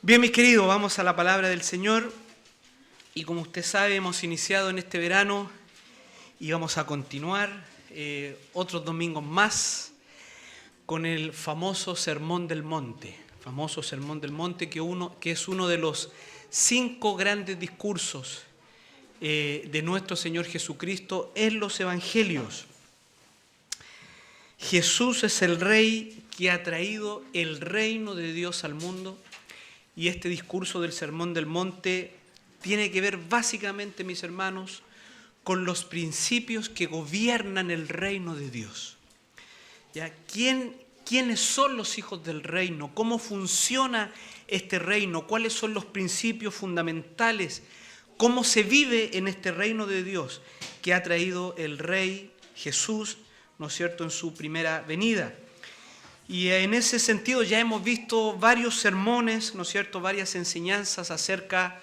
Bien, mis queridos, vamos a la palabra del Señor y como usted sabe hemos iniciado en este verano y vamos a continuar otros domingos más con el famoso Sermón del Monte, que es uno de los 5 grandes discursos de nuestro Señor Jesucristo en los Evangelios. Jesús es el Rey que ha traído el reino de Dios al mundo. Y este discurso del Sermón del Monte tiene que ver básicamente, mis hermanos, con los principios que gobiernan el reino de Dios. ¿Ya? ¿Quiénes son los hijos del reino? ¿Cómo funciona este reino? ¿Cuáles son los principios fundamentales? ¿Cómo se vive en este reino de Dios que ha traído el Rey Jesús, ¿no es cierto?, en su primera venida? Y en ese sentido ya hemos visto varios sermones, ¿no es cierto?, varias enseñanzas acerca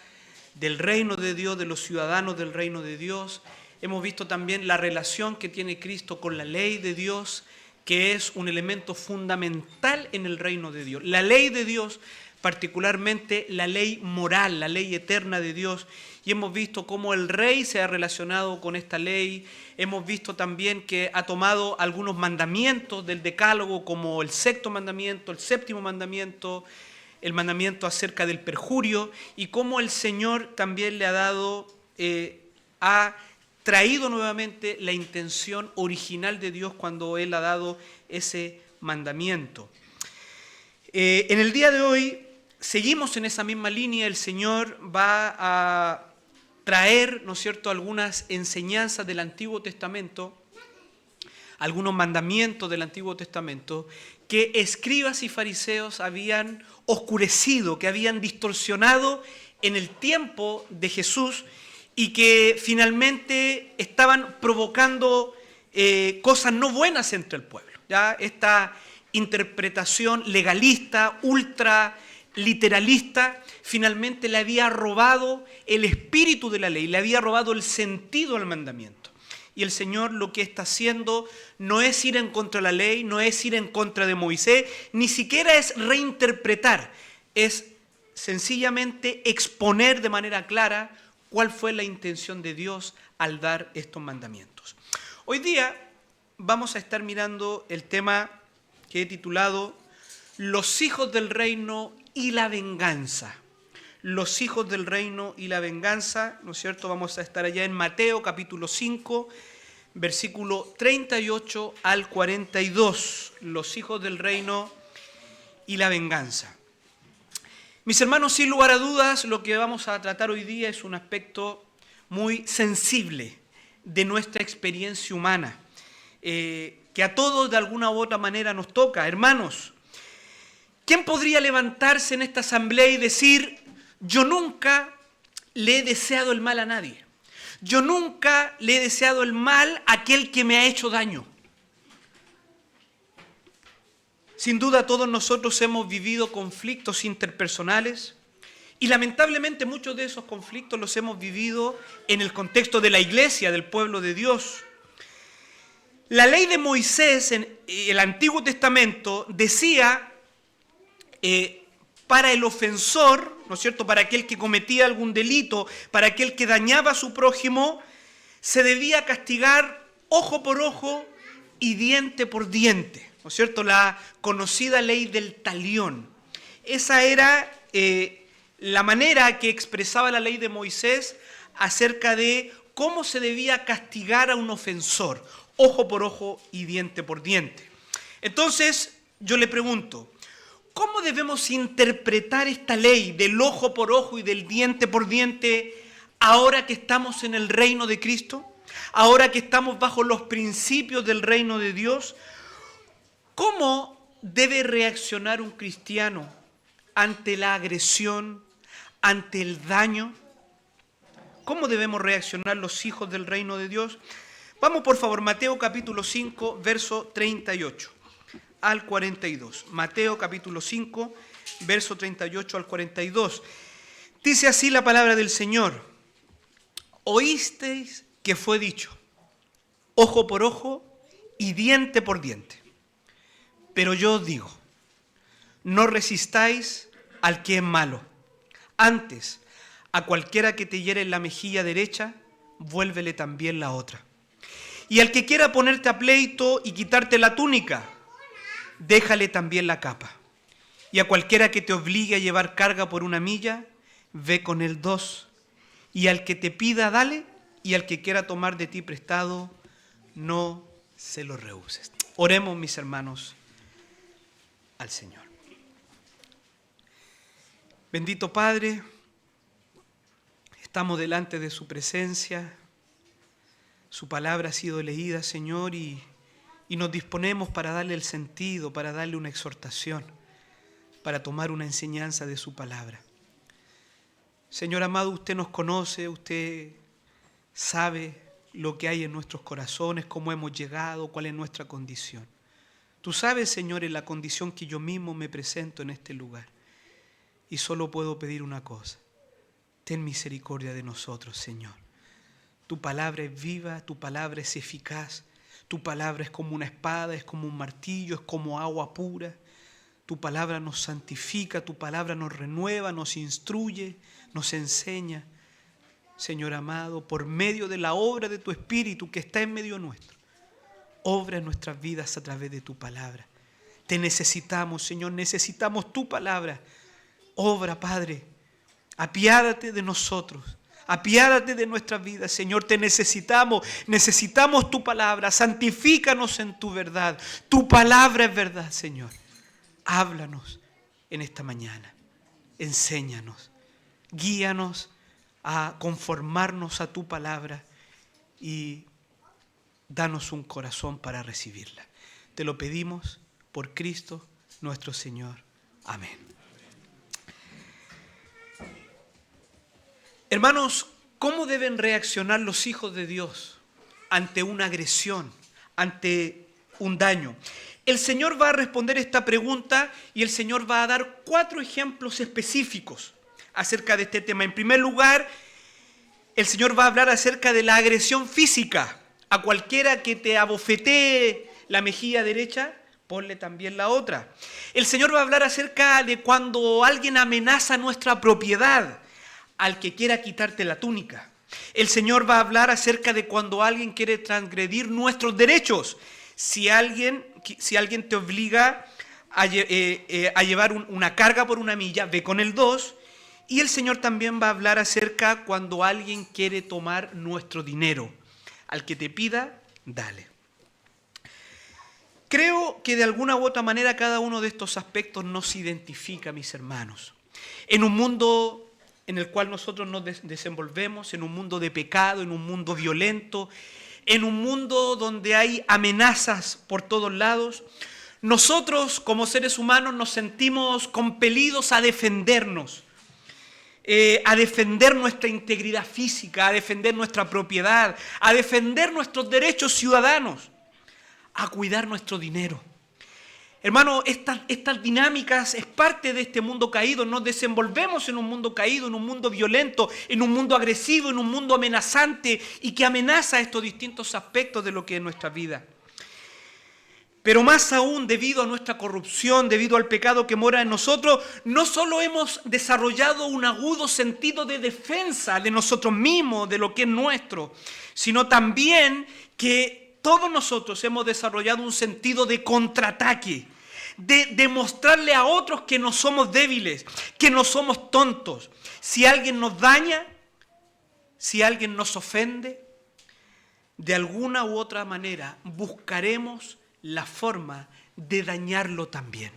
del reino de Dios, de los ciudadanos del reino de Dios. Hemos visto también la relación que tiene Cristo con la ley de Dios, que es un elemento fundamental en el reino de Dios. La ley de Dios, particularmente la ley moral, la ley eterna de Dios. Y hemos visto cómo el Rey se ha relacionado con esta ley. Hemos visto también que ha tomado algunos mandamientos del Decálogo, como el 6º mandamiento, el 7º mandamiento, el mandamiento acerca del perjurio, y cómo el Señor también le ha dado, ha traído nuevamente la intención original de Dios cuando Él ha dado ese mandamiento. En el día de hoy seguimos en esa misma línea. El Señor va a traer, ¿no es cierto?, algunas enseñanzas del Antiguo Testamento, algunos mandamientos del Antiguo Testamento que escribas y fariseos habían oscurecido, que habían distorsionado en el tiempo de Jesús y que finalmente estaban provocando cosas no buenas entre el pueblo. ¿Ya? Esta interpretación legalista, ultra literalista, finalmente le había robado el espíritu de la ley, le había robado el sentido al mandamiento. Y el Señor lo que está haciendo no es ir en contra de la ley, no es ir en contra de Moisés, ni siquiera es reinterpretar, es sencillamente exponer de manera clara cuál fue la intención de Dios al dar estos mandamientos. Hoy día vamos a estar mirando el tema que he titulado Los hijos del reino y la venganza. Los hijos del reino y la venganza, ¿no es cierto? Vamos a estar allá en Mateo capítulo 5, versículo 38 al 42. Los hijos del reino y la venganza. Mis hermanos, sin lugar a dudas, lo que vamos a tratar hoy día es un aspecto muy sensible de nuestra experiencia humana, que a todos de alguna u otra manera nos toca. Hermanos, ¿quién podría levantarse en esta asamblea y decir: yo nunca le he deseado el mal a nadie? Yo nunca le he deseado el mal a aquel que me ha hecho daño. Sin duda todos nosotros hemos vivido conflictos interpersonales y lamentablemente muchos de esos conflictos los hemos vivido en el contexto de la iglesia, del pueblo de Dios. La ley de Moisés en el Antiguo Testamento decía para el ofensor, ¿no es cierto?, para aquel que cometía algún delito, para aquel que dañaba a su prójimo, se debía castigar ojo por ojo y diente por diente, ¿no es cierto?, la conocida ley del talión. Esa era la manera que expresaba la ley de Moisés acerca de cómo se debía castigar a un ofensor, ojo por ojo y diente por diente. Entonces, yo le pregunto, ¿cómo debemos interpretar esta ley del ojo por ojo y del diente por diente ahora que estamos en el reino de Cristo? Ahora que estamos bajo los principios del reino de Dios. ¿Cómo debe reaccionar un cristiano ante la agresión, ante el daño? ¿Cómo debemos reaccionar los hijos del reino de Dios? Vamos por favor, Mateo capítulo 5, verso 38. Al 42. Mateo capítulo 5, verso 38 al 42. Dice así la palabra del Señor: oísteis que fue dicho, ojo por ojo y diente por diente. Pero yo os digo, no resistáis al que es malo. Antes, a cualquiera que te hiere en la mejilla derecha, vuélvele también la otra. Y al que quiera ponerte a pleito y quitarte la túnica, déjale también la capa. Y a cualquiera que te obligue a llevar carga por 1 milla, ve con él 2. Y al que te pida, dale, y al que quiera tomar de ti prestado, no se lo rehuses. Oremos, mis hermanos, al Señor. Bendito Padre, estamos delante de su presencia. Su palabra ha sido leída, Señor, y nos disponemos para darle el sentido, para darle una exhortación, para tomar una enseñanza de su palabra. Señor amado, usted nos conoce, usted sabe lo que hay en nuestros corazones, cómo hemos llegado, cuál es nuestra condición. Tú sabes, Señor, en la condición que yo mismo me presento en este lugar. Y solo puedo pedir una cosa: ten misericordia de nosotros, Señor. Tu palabra es viva, tu palabra es eficaz, tu palabra es como una espada, es como un martillo, es como agua pura. Tu palabra nos santifica, tu palabra nos renueva, nos instruye, nos enseña. Señor amado, por medio de la obra de tu Espíritu que está en medio nuestro, obra en nuestras vidas a través de tu palabra. Te necesitamos, Señor, necesitamos tu palabra. Obra, Padre, apiádate de nosotros, apiádate de nuestras vidas, Señor, te necesitamos tu palabra, santifícanos en tu verdad. Tu palabra es verdad, Señor. Háblanos en esta mañana, enséñanos, guíanos a conformarnos a tu palabra y danos un corazón para recibirla. Te lo pedimos por Cristo nuestro Señor. Amén. Hermanos, ¿cómo deben reaccionar los hijos de Dios ante una agresión, ante un daño? El Señor va a responder esta pregunta y el Señor va a dar 4 ejemplos específicos acerca de este tema. En primer lugar, el Señor va a hablar acerca de la agresión física. A cualquiera que te abofetee la mejilla derecha, ponle también la otra. El Señor va a hablar acerca de cuando alguien amenaza nuestra propiedad, al que quiera quitarte la túnica. El Señor va a hablar acerca de cuando alguien quiere transgredir nuestros derechos. Si alguien te obliga a llevar una carga por 1 milla, ve con el 2. Y el Señor también va a hablar acerca cuando alguien quiere tomar nuestro dinero. Al que te pida, dale. Creo que de alguna u otra manera cada uno de estos aspectos nos identifica, mis hermanos. En un mundo en el cual nosotros nos desenvolvemos, en un mundo de pecado, en un mundo violento, en un mundo donde hay amenazas por todos lados, nosotros como seres humanos nos sentimos compelidos a defendernos, a defender nuestra integridad física, a defender nuestra propiedad, a defender nuestros derechos ciudadanos, a cuidar nuestro dinero. Hermano, estas dinámicas es parte de este mundo caído. Nos desenvolvemos en un mundo caído, en un mundo violento, en un mundo agresivo, en un mundo amenazante y que amenaza estos distintos aspectos de lo que es nuestra vida. Pero más aún, debido a nuestra corrupción, debido al pecado que mora en nosotros, no solo hemos desarrollado un agudo sentido de defensa de nosotros mismos, de lo que es nuestro, sino también que todos nosotros hemos desarrollado un sentido de contraataque, de demostrarle a otros que no somos débiles, que no somos tontos. Si alguien nos daña, si alguien nos ofende, de alguna u otra manera buscaremos la forma de dañarlo también.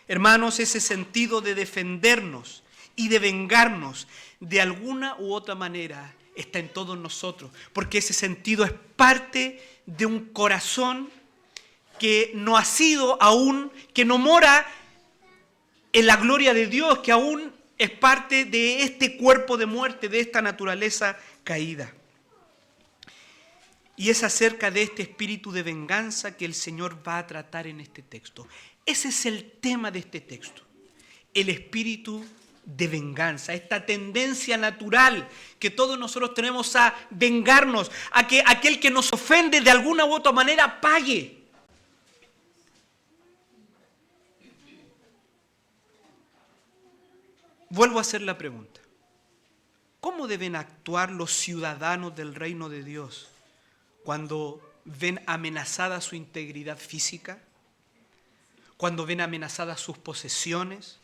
Hermanos, ese sentido de defendernos y de vengarnos de alguna u otra manera está en todos nosotros, porque ese sentido es parte de un corazón que no ha sido aún, que no mora en la gloria de Dios, que aún es parte de este cuerpo de muerte, de esta naturaleza caída. Y es acerca de este espíritu de venganza que el Señor va a tratar en este texto. Ese es el tema de este texto, el espíritu de venganza, esta tendencia natural que todos nosotros tenemos a vengarnos, a que aquel que nos ofende de alguna u otra manera pague. vuelvo a hacer la pregunta. ¿Cómo deben actuar los ciudadanos del reino de Dios cuando ven amenazada su integridad física? ¿Cuando ven amenazadas sus posesiones?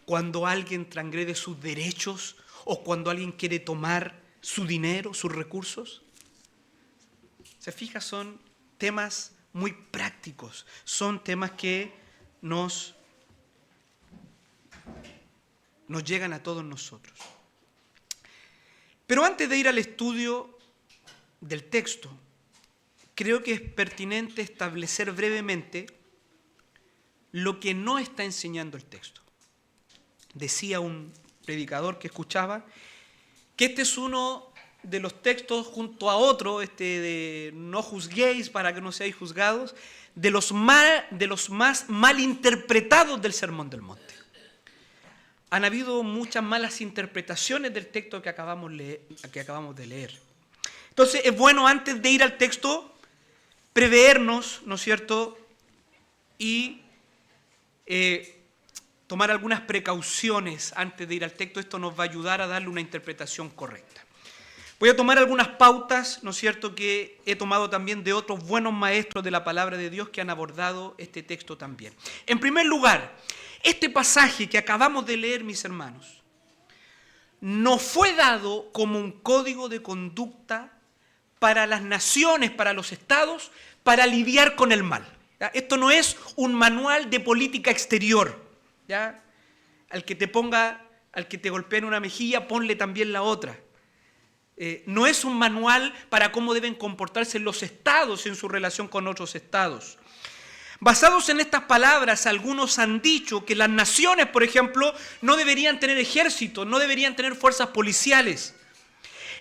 ¿Cuando alguien transgrede sus derechos? ¿O cuando alguien quiere tomar su dinero, sus recursos? Se fija, son temas muy prácticos, son temas que nos llegan a todos nosotros. Pero antes de ir al estudio del texto, creo que es pertinente establecer brevemente lo que no está enseñando el texto. Decía un predicador que escuchaba que este es uno de los textos junto a otro, de no juzguéis para que no seáis juzgados, de los más mal interpretados del Sermón del Monte. Han habido muchas malas interpretaciones del texto que acabamos de leer. Entonces es bueno, antes de ir al texto, prevernos, ¿no es cierto?, y tomar algunas precauciones antes de ir al texto. Esto nos va a ayudar a darle una interpretación correcta. Voy a tomar algunas pautas, ¿no es cierto?, que he tomado también de otros buenos maestros de la palabra de Dios que han abordado este texto también. En primer lugar, este pasaje que acabamos de leer, mis hermanos, nos fue dado como un código de conducta para las naciones, para los estados, para lidiar con el mal. ¿Ya? Esto no es un manual de política exterior. ¿Ya? Al que te golpee en una mejilla, ponle también la otra. No es un manual para cómo deben comportarse los estados en su relación con otros estados. Basados en estas palabras, algunos han dicho que las naciones, por ejemplo, no deberían tener ejército, no deberían tener fuerzas policiales.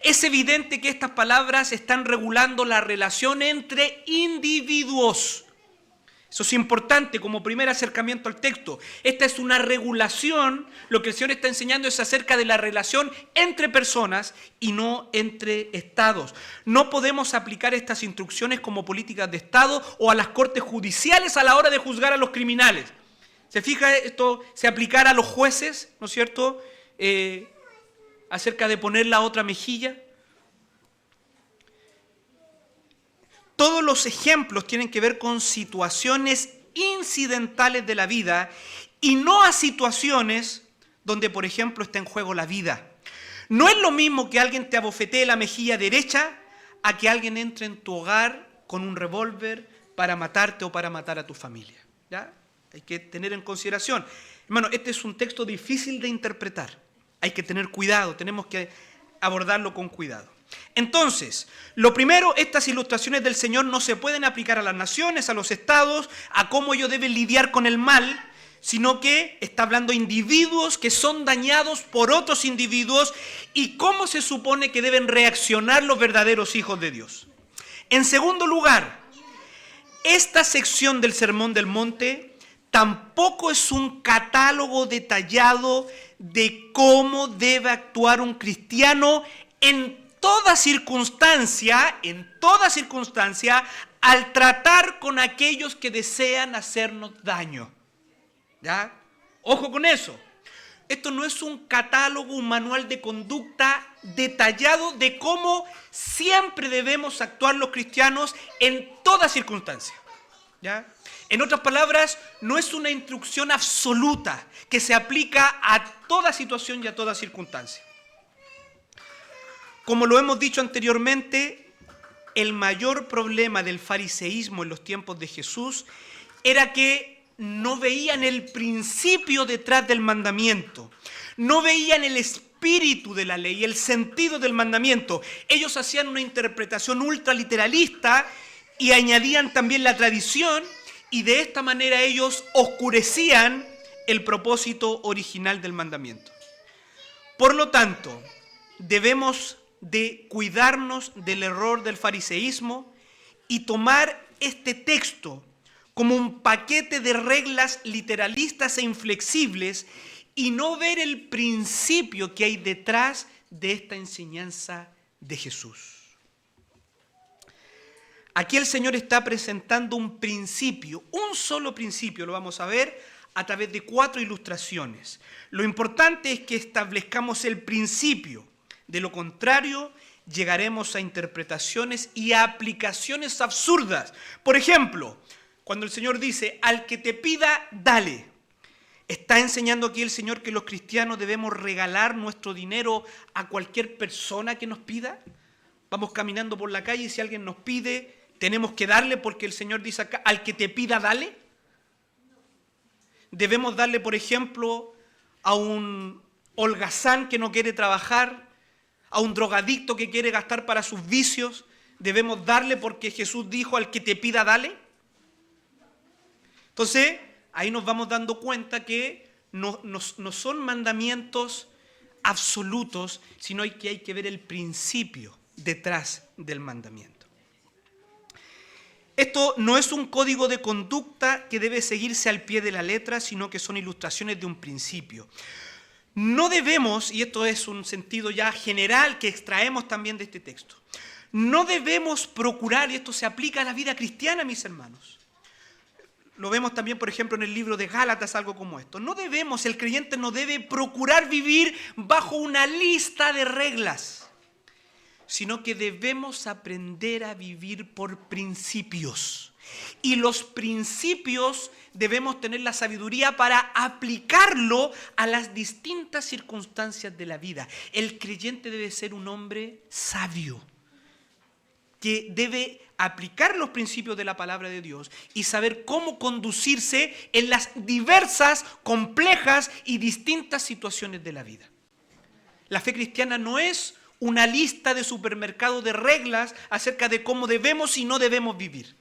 Es evidente que estas palabras están regulando la relación entre individuos. Eso es importante como primer acercamiento al texto. Esta es una regulación, lo que el Señor está enseñando es acerca de la relación entre personas y no entre estados. No podemos aplicar estas instrucciones como políticas de Estado o a las cortes judiciales a la hora de juzgar a los criminales. ¿Se fija? Esto se aplicará a los jueces, ¿no es cierto?, acerca de poner la otra mejilla. Todos los ejemplos tienen que ver con situaciones incidentales de la vida y no a situaciones donde, por ejemplo, está en juego la vida. No es lo mismo que alguien te abofetee la mejilla derecha a que alguien entre en tu hogar con un revólver para matarte o para matar a tu familia. ¿Ya? Hay que tener en consideración. Hermano, este es un texto difícil de interpretar. Hay que tener cuidado, tenemos que abordarlo con cuidado. Entonces, lo primero, estas ilustraciones del Señor no se pueden aplicar a las naciones, a los estados, a cómo ellos deben lidiar con el mal, sino que está hablando de individuos que son dañados por otros individuos y cómo se supone que deben reaccionar los verdaderos hijos de Dios. En segundo lugar, esta sección del Sermón del Monte tampoco es un catálogo detallado de cómo debe actuar un cristiano en toda circunstancia, al tratar con aquellos que desean hacernos daño. ¿Ya? Ojo con eso. Esto no es un catálogo, un manual de conducta detallado de cómo siempre debemos actuar los cristianos en toda circunstancia. ¿Ya? En otras palabras, no es una instrucción absoluta que se aplica a toda situación y a toda circunstancia. Como lo hemos dicho anteriormente, el mayor problema del fariseísmo en los tiempos de Jesús era que no veían el principio detrás del mandamiento, no veían el espíritu de la ley, el sentido del mandamiento. Ellos hacían una interpretación ultraliteralista y añadían también la tradición, y de esta manera ellos oscurecían el propósito original del mandamiento. Por lo tanto, debemos de cuidarnos del error del fariseísmo y tomar este texto como un paquete de reglas literalistas e inflexibles y no ver el principio que hay detrás de esta enseñanza de Jesús. Aquí el Señor está presentando un principio, un solo principio, lo vamos a ver, a través de 4 ilustraciones. Lo importante es que establezcamos el principio. De lo contrario, llegaremos a interpretaciones y a aplicaciones absurdas. Por ejemplo, cuando el Señor dice, al que te pida, dale. ¿Está enseñando aquí el Señor que los cristianos debemos regalar nuestro dinero a cualquier persona que nos pida? Vamos caminando por la calle y si alguien nos pide, ¿tenemos que darle porque el Señor dice acá, al que te pida, dale? ¿Debemos darle, por ejemplo, a un holgazán que no quiere trabajar, a un drogadicto que quiere gastar para sus vicios? ¿Debemos darle porque Jesús dijo, al que te pida, dale? Entonces, ahí nos vamos dando cuenta que no son mandamientos absolutos, sino que hay que ver el principio detrás del mandamiento. Esto no es un código de conducta que debe seguirse al pie de la letra, sino que son ilustraciones de un principio. No debemos, y esto es un sentido ya general que extraemos también de este texto, no debemos procurar, y esto se aplica a la vida cristiana, mis hermanos. Lo vemos también, por ejemplo, en el libro de Gálatas, algo como esto. El creyente no debe procurar vivir bajo una lista de reglas, sino que debemos aprender a vivir por principios. Y los principios debemos tener la sabiduría para aplicarlo a las distintas circunstancias de la vida. El creyente debe ser un hombre sabio, que debe aplicar los principios de la palabra de Dios y saber cómo conducirse en las diversas, complejas y distintas situaciones de la vida. La fe cristiana no es una lista de supermercado de reglas acerca de cómo debemos y no debemos vivir.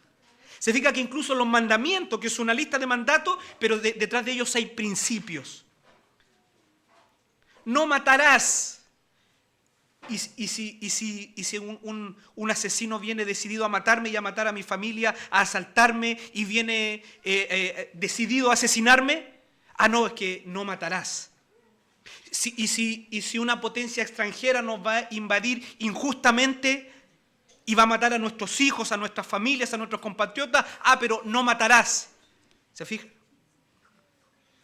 Se fija que incluso los mandamientos, que es una lista de mandatos, pero detrás de ellos hay principios. No matarás. Y si un asesino viene decidido a matarme y a matar a mi familia, a asaltarme y viene decidido a asesinarme, no, es que no matarás. Y si una potencia extranjera nos va a invadir injustamente y va a matar a nuestros hijos, a nuestras familias, a nuestros compatriotas, pero no matarás. ¿Se fija?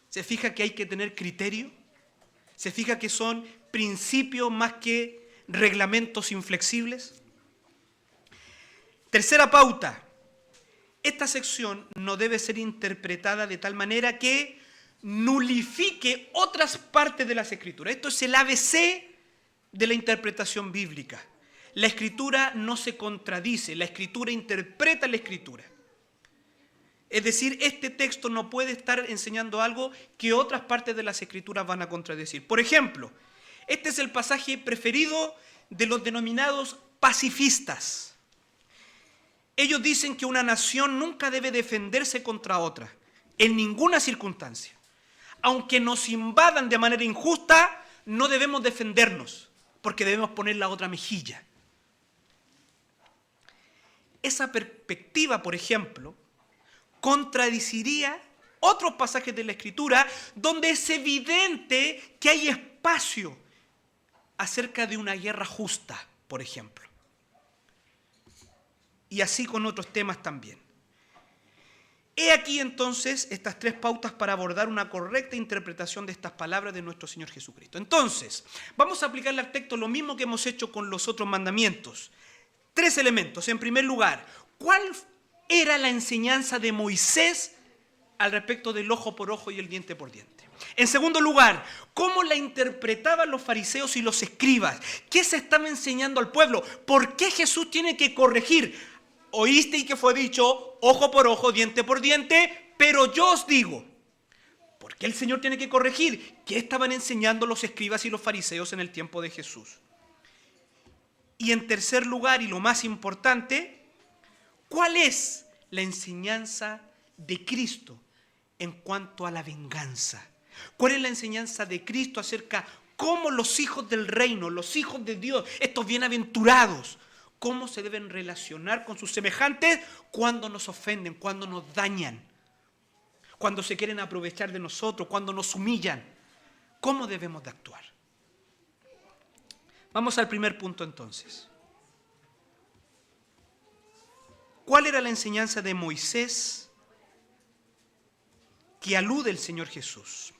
¿Se fija que hay que tener criterio? ¿Se fija que son principios más que reglamentos inflexibles? Tercera pauta. Esta sección no debe ser interpretada de tal manera que nulifique otras partes de las Escrituras. Esto es el ABC de la interpretación bíblica. La Escritura no se contradice, la Escritura interpreta la Escritura. Es decir, este texto no puede estar enseñando algo que otras partes de las Escrituras van a contradecir. Por ejemplo, este es el pasaje preferido de los denominados pacifistas. Ellos dicen que una nación nunca debe defenderse contra otra, en ninguna circunstancia. Aunque nos invadan de manera injusta, no debemos defendernos, porque debemos poner la otra mejilla. Esa perspectiva, por ejemplo, contradeciría otros pasajes de la Escritura donde es evidente que hay espacio acerca de una guerra justa, por ejemplo. Y así con otros temas también. He aquí entonces estas 3 pautas para abordar una correcta interpretación de estas palabras de nuestro Señor Jesucristo. Entonces, vamos a aplicarle al texto lo mismo que hemos hecho con los otros mandamientos. 3 elementos. En primer lugar, ¿cuál era la enseñanza de Moisés al respecto del ojo por ojo y el diente por diente? En segundo lugar, ¿cómo la interpretaban los fariseos y los escribas? ¿Qué se estaba enseñando al pueblo? ¿Por qué Jesús tiene que corregir? Oíste y que fue dicho, ojo por ojo, diente por diente, pero yo os digo. ¿Por qué el Señor tiene que corregir? ¿Qué estaban enseñando los escribas y los fariseos en el tiempo de Jesús? Y en tercer lugar, y lo más importante, ¿cuál es la enseñanza de Cristo en cuanto a la venganza? ¿Cuál es la enseñanza de Cristo acerca de cómo los hijos del reino, los hijos de Dios, estos bienaventurados, cómo se deben relacionar con sus semejantes cuando nos ofenden, cuando nos dañan, cuando se quieren aprovechar de nosotros, cuando nos humillan? ¿Cómo debemos de actuar? Vamos al primer punto entonces. ¿Cuál era la enseñanza de Moisés que alude el Señor Jesús.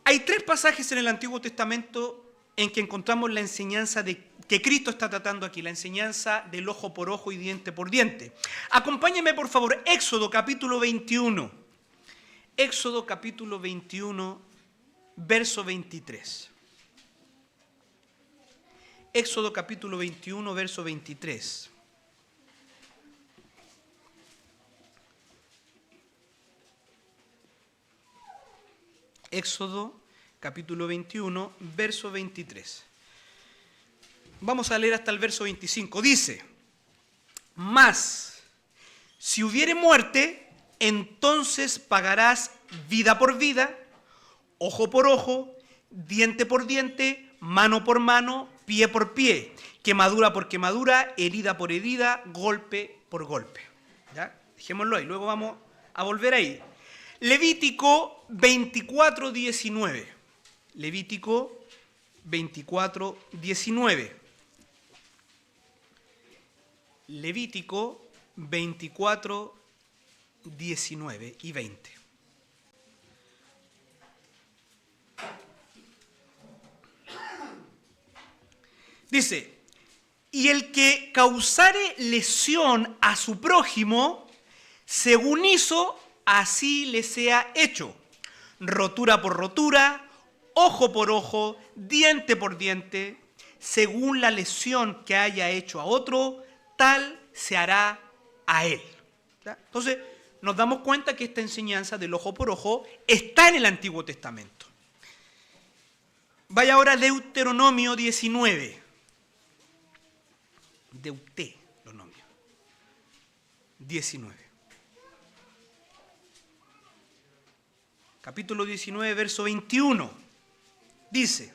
Hay 3 pasajes en el Antiguo Testamento en que encontramos la enseñanza que Cristo está tratando aquí, la enseñanza del ojo por ojo y diente por diente. Acompáñenme por favor, Éxodo capítulo 21. Éxodo capítulo 21, verso 23. Éxodo capítulo 21, verso 23. Éxodo capítulo 21, verso 23. Vamos a leer hasta el verso 25. Dice: mas, si hubiere muerte, entonces pagarás vida por vida, ojo por ojo, diente por diente, mano por mano, pie por pie, quemadura por quemadura, herida por herida, golpe por golpe. ¿Ya? Dejémoslo ahí, luego vamos a volver ahí. Levítico 24, 19. Levítico 24, 19. Levítico 24, 19 y 20. Dice: y el que causare lesión a su prójimo, según hizo, así le sea hecho. Rotura por rotura, ojo por ojo, diente por diente, según la lesión que haya hecho a otro, tal se hará a él. ¿Ya? Entonces, nos damos cuenta que esta enseñanza del ojo por ojo está en el Antiguo Testamento. Vaya ahora a Deuteronomio 19. Deuteronomio 19. Capítulo 19, verso 21. Dice,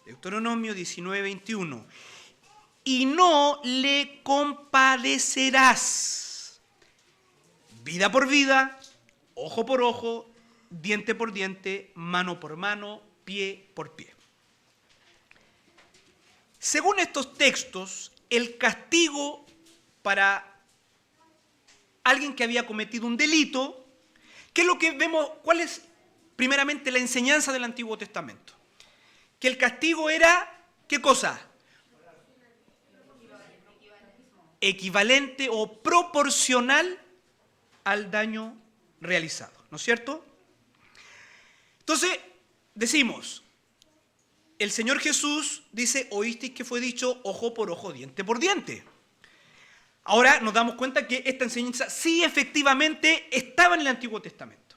Deuteronomio 19, 21. Y no le compadecerás vida por vida, ojo por ojo, diente por diente, mano por mano, pie por pie. Según estos textos, el castigo para alguien que había cometido un delito, ¿qué es lo que vemos? ¿Cuál es primeramente la enseñanza del Antiguo Testamento? Que el castigo era, ¿qué cosa? Equivalente o proporcional al daño realizado, ¿no es cierto? Entonces, decimos, el Señor Jesús dice: oísteis que fue dicho ojo por ojo, diente por diente. Ahora nos damos cuenta que esta enseñanza sí efectivamente estaba en el Antiguo Testamento.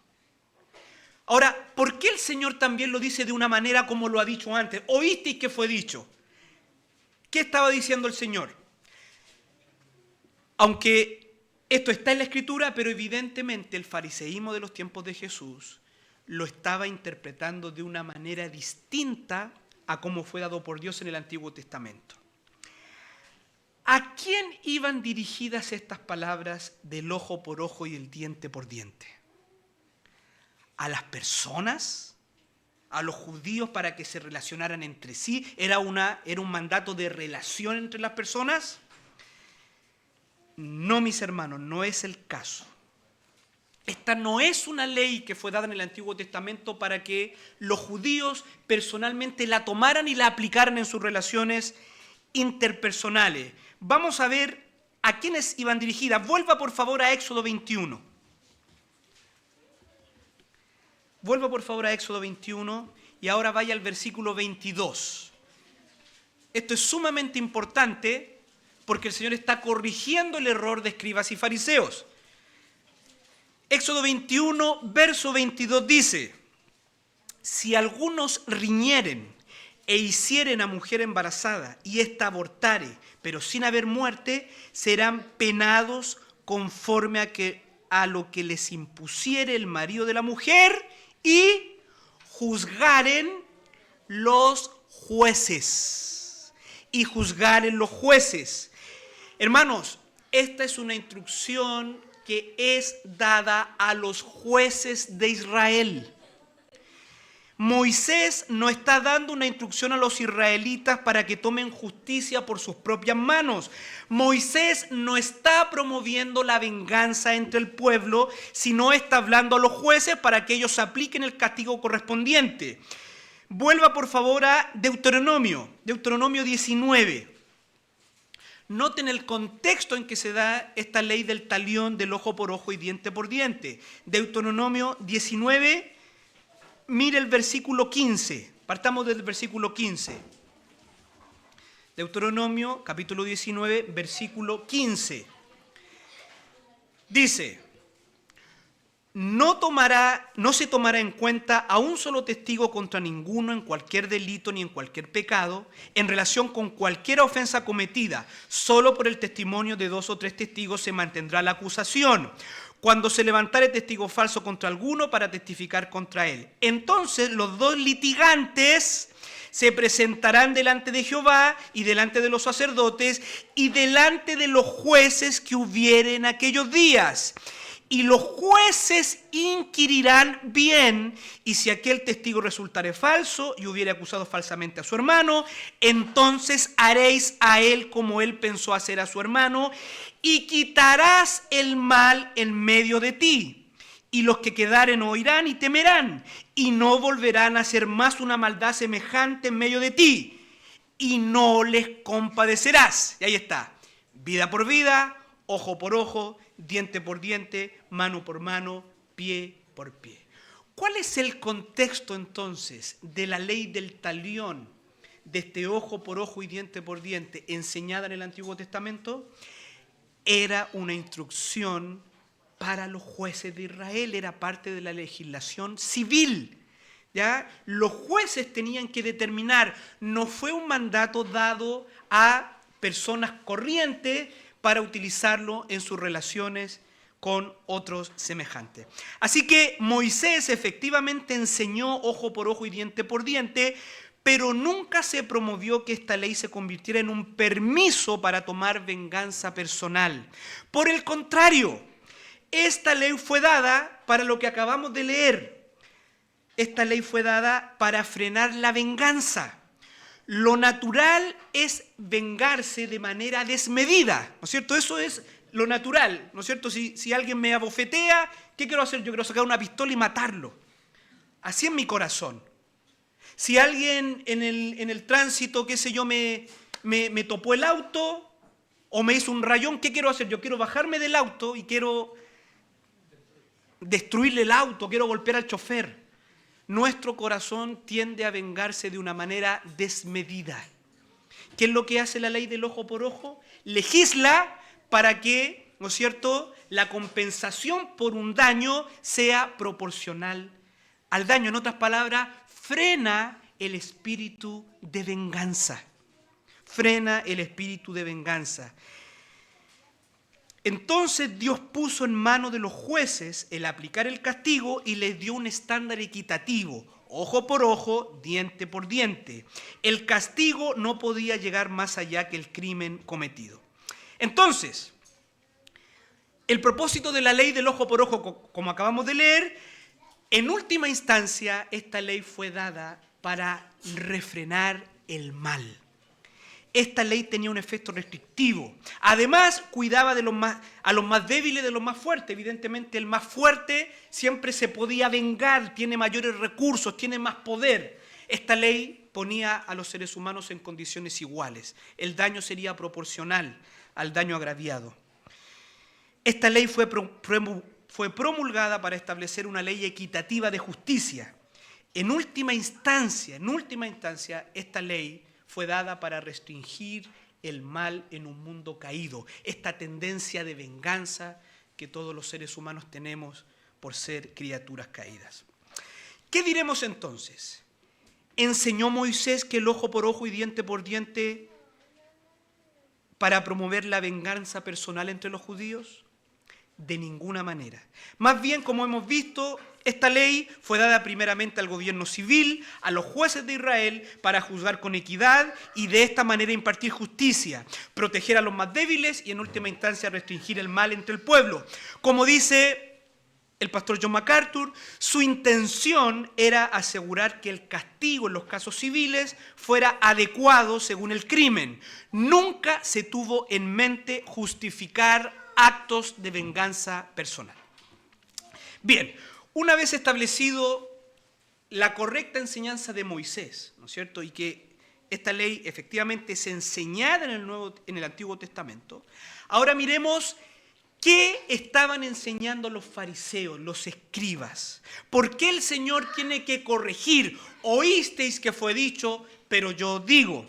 Ahora, ¿por qué el Señor también lo dice de una manera como lo ha dicho antes? Oísteis que fue dicho. ¿Qué estaba diciendo el Señor? Aunque esto está en la Escritura, pero evidentemente el fariseísmo de los tiempos de Jesús lo estaba interpretando de una manera distinta a cómo fue dado por Dios en el Antiguo Testamento. ¿A quién iban dirigidas estas palabras del ojo por ojo y el diente por diente? ¿A las personas? ¿A los judíos para que se relacionaran entre sí? ¿Era un mandato de relación entre las personas? No, mis hermanos, no es el caso. Esta no es una ley que fue dada en el Antiguo Testamento para que los judíos personalmente la tomaran y la aplicaran en sus relaciones interpersonales. Vamos a ver a quiénes iban dirigidas. Vuelva por favor a Éxodo 21. Vuelva por favor a Éxodo 21 y ahora vaya al versículo 22. Esto es sumamente importante porque el Señor está corrigiendo el error de escribas y fariseos. Éxodo 21, verso 22 dice: si algunos riñeren e hicieren a mujer embarazada y ésta abortare, pero sin haber muerte, serán penados conforme a lo que les impusiere el marido de la mujer y juzgaren los jueces. Y juzgaren los jueces. Hermanos, esta es una instrucción que es dada a los jueces de Israel. Moisés no está dando una instrucción a los israelitas para que tomen justicia por sus propias manos. Moisés no está promoviendo la venganza entre el pueblo, sino está hablando a los jueces para que ellos apliquen el castigo correspondiente. Vuelva por favor a Deuteronomio 19. Noten el contexto en que se da esta ley del talión, del ojo por ojo y diente por diente. Deuteronomio 19. Mire el versículo 15, partamos del versículo 15. Deuteronomio capítulo 19, versículo 15. Dice, no se tomará en cuenta a un solo testigo contra ninguno en cualquier delito ni en cualquier pecado, en relación con cualquier ofensa cometida. Solo por el testimonio de 2 o 3 testigos se mantendrá la acusación, cuando se levantare testigo falso contra alguno para testificar contra él. Entonces los 2 litigantes se presentarán delante de Jehová y delante de los sacerdotes y delante de los jueces que hubiere en aquellos días. Y los jueces inquirirán bien, y si aquel testigo resultare falso y hubiere acusado falsamente a su hermano, entonces haréis a él como él pensó hacer a su hermano, y quitarás el mal en medio de ti. Y los que quedaren oirán y temerán, y no volverán a hacer más una maldad semejante en medio de ti, y no les compadecerás. Y ahí está, vida por vida, ojo por ojo, diente por diente, mano por mano, pie por pie. ¿Cuál es el contexto entonces de la ley del talión, de este ojo por ojo y diente por diente, enseñada en el Antiguo Testamento? Era una instrucción para los jueces de Israel, era parte de la legislación civil. ¿Ya? Los jueces tenían que determinar, no fue un mandato dado a personas corrientes para utilizarlo en sus relaciones con otros semejantes. Así que Moisés efectivamente enseñó ojo por ojo y diente por diente, pero nunca se promovió que esta ley se convirtiera en un permiso para tomar venganza personal. Por el contrario, esta ley fue dada para lo que acabamos de leer. Esta ley fue dada para frenar la venganza. Lo natural es vengarse de manera desmedida, ¿no es cierto? Eso es lo natural, ¿no es cierto? Si alguien me abofetea, ¿qué quiero hacer? Yo quiero sacar una pistola y matarlo. Así es mi corazón. Si alguien en el tránsito, qué sé yo, me topó el auto o me hizo un rayón, ¿qué quiero hacer? Yo quiero bajarme del auto y quiero destruirle el auto, quiero golpear al chofer. Nuestro corazón tiende a vengarse de una manera desmedida. ¿Qué es lo que hace la ley del ojo por ojo? Legisla para que, ¿no es cierto?, la compensación por un daño sea proporcional al daño. En otras palabras, frena el espíritu de venganza. Frena el espíritu de venganza. Entonces Dios puso en manos de los jueces el aplicar el castigo y les dio un estándar equitativo, ojo por ojo, diente por diente. El castigo no podía llegar más allá que el crimen cometido. Entonces, el propósito de la ley del ojo por ojo, como acabamos de leer, en última instancia, esta ley fue dada para refrenar el mal. Esta ley tenía un efecto restrictivo. Además, cuidaba a los más débiles de los más fuertes. Evidentemente, el más fuerte siempre se podía vengar, tiene mayores recursos, tiene más poder. Esta ley ponía a los seres humanos en condiciones iguales. El daño sería proporcional al daño agraviado. Esta ley fue promulgada para establecer una ley equitativa de justicia. En última instancia, esta ley fue dada para restringir el mal en un mundo caído, esta tendencia de venganza que todos los seres humanos tenemos por ser criaturas caídas. ¿Qué diremos entonces? ¿Enseñó Moisés que el ojo por ojo y diente por diente para promover la venganza personal entre los judíos? De ninguna manera. Más bien, como hemos visto, esta ley fue dada primeramente al gobierno civil, a los jueces de Israel, para juzgar con equidad y de esta manera impartir justicia, proteger a los más débiles y en última instancia restringir el mal entre el pueblo. Como dice el pastor John MacArthur, su intención era asegurar que el castigo en los casos civiles fuera adecuado según el crimen. Nunca se tuvo en mente justificar actos de venganza personal. Bien, una vez establecido la correcta enseñanza de Moisés, ¿no es cierto?, y que esta ley efectivamente es enseñada en el Antiguo Testamento, ahora miremos qué estaban enseñando los fariseos, los escribas. ¿Por qué el Señor tiene que corregir? Oísteis que fue dicho, pero yo digo.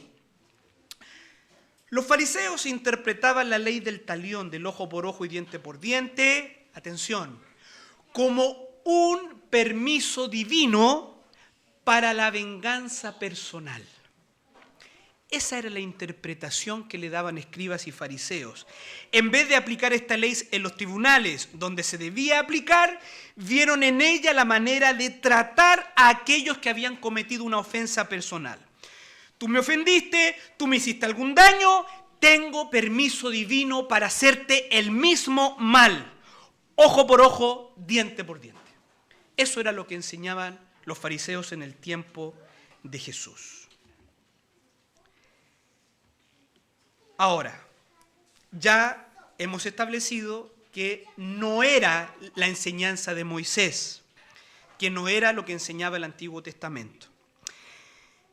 Los fariseos interpretaban la ley del talión, del ojo por ojo y diente por diente, atención, como un permiso divino para la venganza personal. Esa era la interpretación que le daban escribas y fariseos. En vez de aplicar esta ley en los tribunales donde se debía aplicar, vieron en ella la manera de tratar a aquellos que habían cometido una ofensa personal. Tú me ofendiste, tú me hiciste algún daño, tengo permiso divino para hacerte el mismo mal. Ojo por ojo, diente por diente. Eso era lo que enseñaban los fariseos en el tiempo de Jesús. Ahora, ya hemos establecido que no era la enseñanza de Moisés, que no era lo que enseñaba el Antiguo Testamento.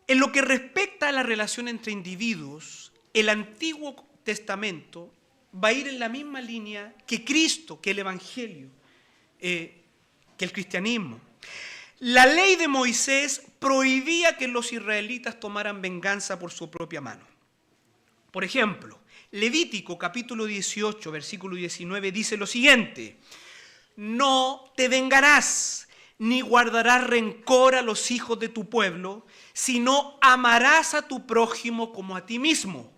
En lo que respecta a la relación entre individuos, el Antiguo Testamento va a ir en la misma línea que Cristo, que el Evangelio, que el cristianismo. La ley de Moisés prohibía que los israelitas tomaran venganza por su propia mano. Por ejemplo, Levítico capítulo 18, versículo 19 dice lo siguiente: no te vengarás, ni guardarás rencor a los hijos de tu pueblo, sino amarás a tu prójimo como a ti mismo.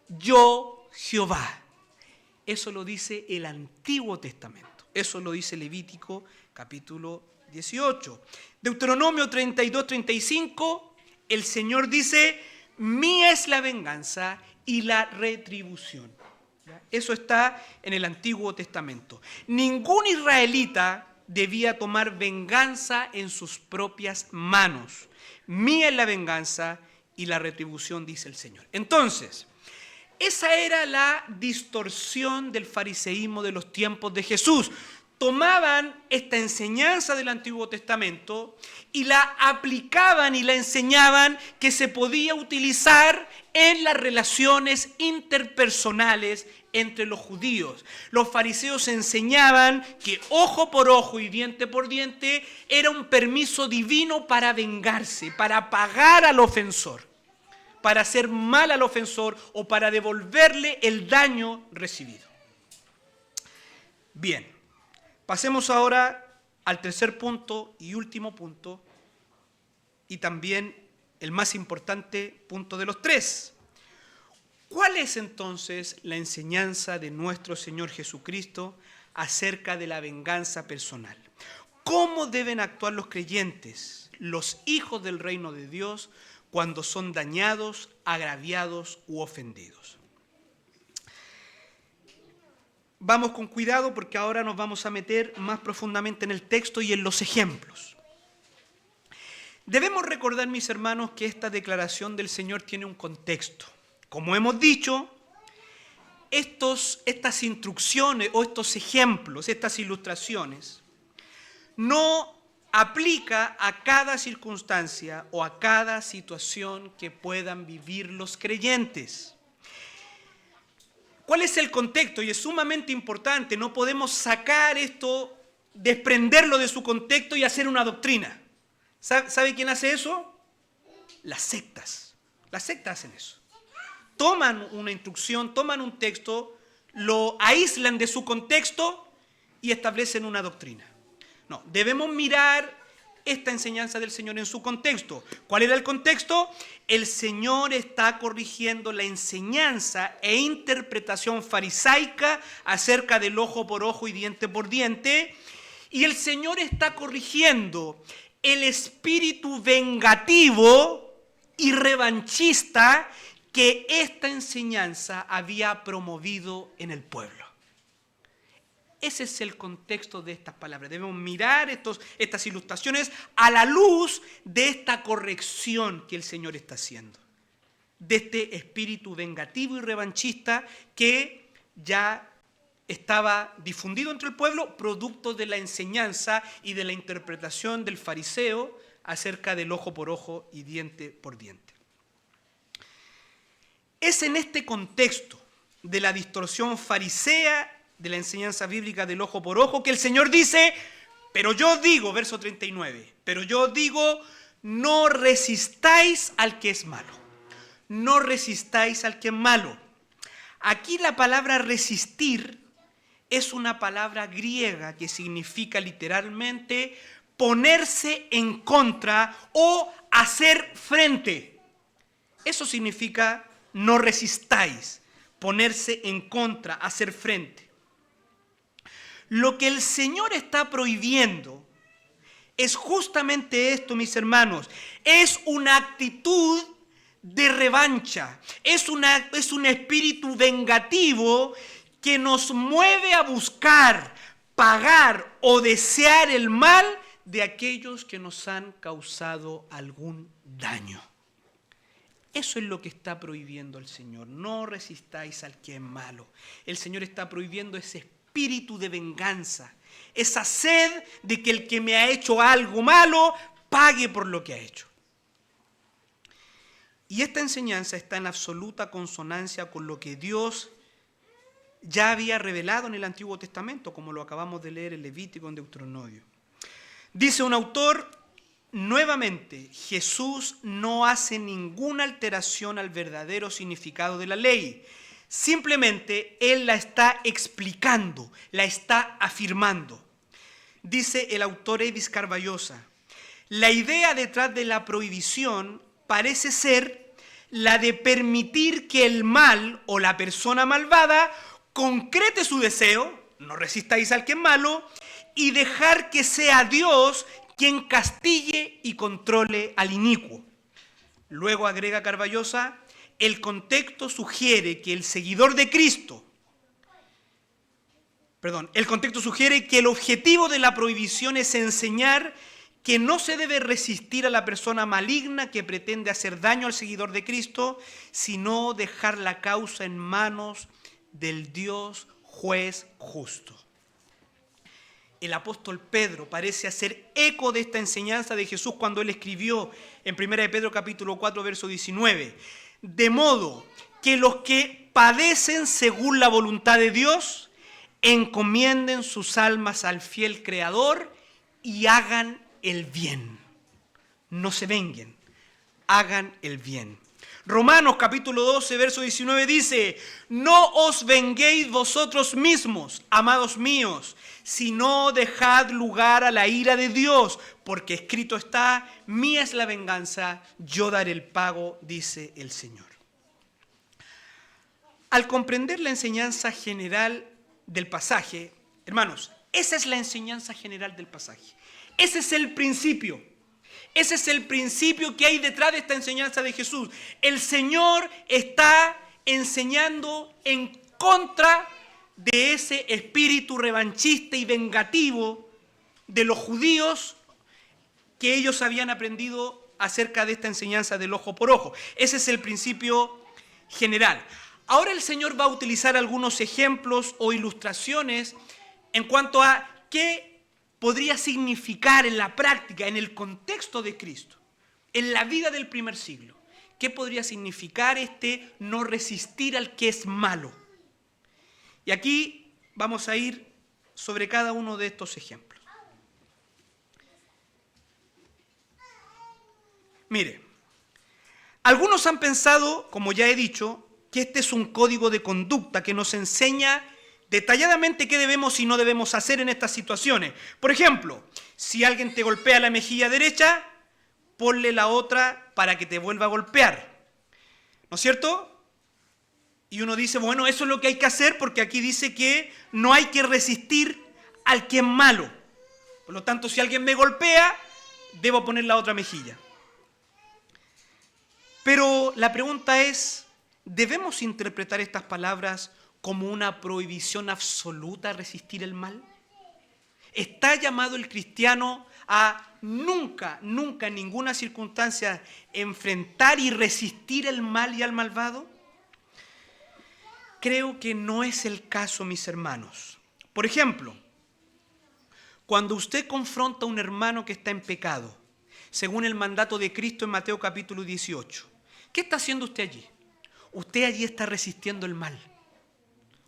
Yo, Jehová. Eso lo dice el Antiguo Testamento. Eso lo dice Levítico capítulo 18. Deuteronomio 32, 35, el Señor dice: mía es la venganza y la retribución. Eso está en el Antiguo Testamento. Ningún israelita debía tomar venganza en sus propias manos. Mía es la venganza y la retribución, dice el Señor. Entonces, esa era la distorsión del fariseísmo de los tiempos de Jesús. Tomaban esta enseñanza del Antiguo Testamento y la aplicaban y la enseñaban que se podía utilizar en las relaciones interpersonales entre los judíos. Los fariseos enseñaban que ojo por ojo y diente por diente era un permiso divino para vengarse, para pagar al ofensor, para hacer mal al ofensor o para devolverle el daño recibido. Bien, pasemos ahora al tercer punto y último punto, y también el más importante punto de los tres. ¿Cuál es entonces la enseñanza de nuestro Señor Jesucristo acerca de la venganza personal? ¿Cómo deben actuar los creyentes, los hijos del reino de Dios, cuando son dañados, agraviados u ofendidos? Vamos con cuidado porque ahora nos vamos a meter más profundamente en el texto y en los ejemplos. Debemos recordar, mis hermanos, que esta declaración del Señor tiene un contexto. Como hemos dicho, estas instrucciones o estos ejemplos, estas ilustraciones, no aplica a cada circunstancia o a cada situación que puedan vivir los creyentes. ¿Cuál es el contexto? Y es sumamente importante, no podemos sacar esto, desprenderlo de su contexto y hacer una doctrina. ¿Sabe quién hace eso? Las sectas. Las sectas hacen eso. Toman una instrucción, toman un texto, lo aíslan de su contexto y establecen una doctrina. No, debemos mirar esta enseñanza del Señor en su contexto. ¿Cuál era el contexto? El Señor está corrigiendo la enseñanza e interpretación farisaica acerca del ojo por ojo y diente por diente, y el Señor está corrigiendo el espíritu vengativo y revanchista que esta enseñanza había promovido en el pueblo. Ese es el contexto de estas palabras. Debemos mirar estas ilustraciones a la luz de esta corrección que el Señor está haciendo, de este espíritu vengativo y revanchista que ya estaba difundido entre el pueblo, producto de la enseñanza y de la interpretación del fariseo acerca del ojo por ojo y diente por diente. Es en este contexto de la distorsión farisea de la enseñanza bíblica del ojo por ojo que el Señor dice, pero yo digo, verso 39, pero yo digo, no resistáis al que es malo. No resistáis al que es malo. Aquí la palabra resistir es una palabra griega que significa literalmente ponerse en contra o hacer frente. Eso significa no resistáis, ponerse en contra, hacer frente. Lo que el Señor está prohibiendo es justamente esto, mis hermanos. Es una actitud de revancha, es un espíritu vengativo que nos mueve a buscar, pagar o desear el mal de aquellos que nos han causado algún daño. Eso es lo que está prohibiendo el Señor. No resistáis al que es malo. El Señor está prohibiendo ese espíritu de venganza, esa sed de que el que me ha hecho algo malo pague por lo que ha hecho. Y esta enseñanza está en absoluta consonancia con lo que Dios ya había revelado en el Antiguo Testamento, como lo acabamos de leer en Levítico, en Deuteronomio. Dice un autor, nuevamente, Jesús no hace ninguna alteración al verdadero significado de la ley. Simplemente Él la está explicando, la está afirmando. Dice el autor Evis Carballosa, la idea detrás de la prohibición parece ser la de permitir que el mal o la persona malvada concrete su deseo, no resistáis al que es malo, y dejar que sea Dios quien castigue y controle al inicuo. Luego agrega Carballosa, el contexto sugiere que el objetivo de la prohibición es enseñar que no se debe resistir a la persona maligna que pretende hacer daño al seguidor de Cristo, sino dejar la causa en manos del Dios juez justo. El apóstol Pedro parece hacer eco de esta enseñanza de Jesús cuando él escribió en 1 Pedro capítulo 4, verso 19, de modo que los que padecen según la voluntad de Dios encomienden sus almas al fiel Creador y hagan el bien. No se venguen, hagan el bien. Romanos capítulo 12, verso 19 dice, no os venguéis vosotros mismos, amados míos, sino dejad lugar a la ira de Dios, porque escrito está, mía es la venganza, yo daré el pago, dice el Señor. Al comprender la enseñanza general del pasaje, hermanos, esa es la enseñanza general del pasaje. Ese es el principio. Ese es el principio que hay detrás de esta enseñanza de Jesús. El Señor está enseñando en contra de ese espíritu revanchista y vengativo de los judíos que ellos habían aprendido acerca de esta enseñanza del ojo por ojo. Ese es el principio general. Ahora el Señor va a utilizar algunos ejemplos o ilustraciones en cuanto a qué podría significar en la práctica, en el contexto de Cristo, en la vida del primer siglo. ¿Qué podría significar este no resistir al que es malo? Y aquí vamos a ir sobre cada uno de estos ejemplos. Mire, algunos han pensado, como ya he dicho, que este es un código de conducta que nos enseña detalladamente qué debemos y no debemos hacer en estas situaciones. Por ejemplo, si alguien te golpea la mejilla derecha, ponle la otra para que te vuelva a golpear. ¿No es cierto? Y uno dice, bueno, eso es lo que hay que hacer porque aquí dice que no hay que resistir al que es malo. Por lo tanto, si alguien me golpea, debo poner la otra mejilla. Pero la pregunta es, ¿debemos interpretar estas palabras como una prohibición absoluta a resistir el mal? ¿Está llamado el cristiano a nunca, nunca en ninguna circunstancia enfrentar y resistir el mal y al malvado? Creo que no es el caso, mis hermanos. Por ejemplo, cuando usted confronta a un hermano que está en pecado, según el mandato de Cristo en Mateo capítulo 18, ¿qué está haciendo usted allí? Usted allí está resistiendo el mal.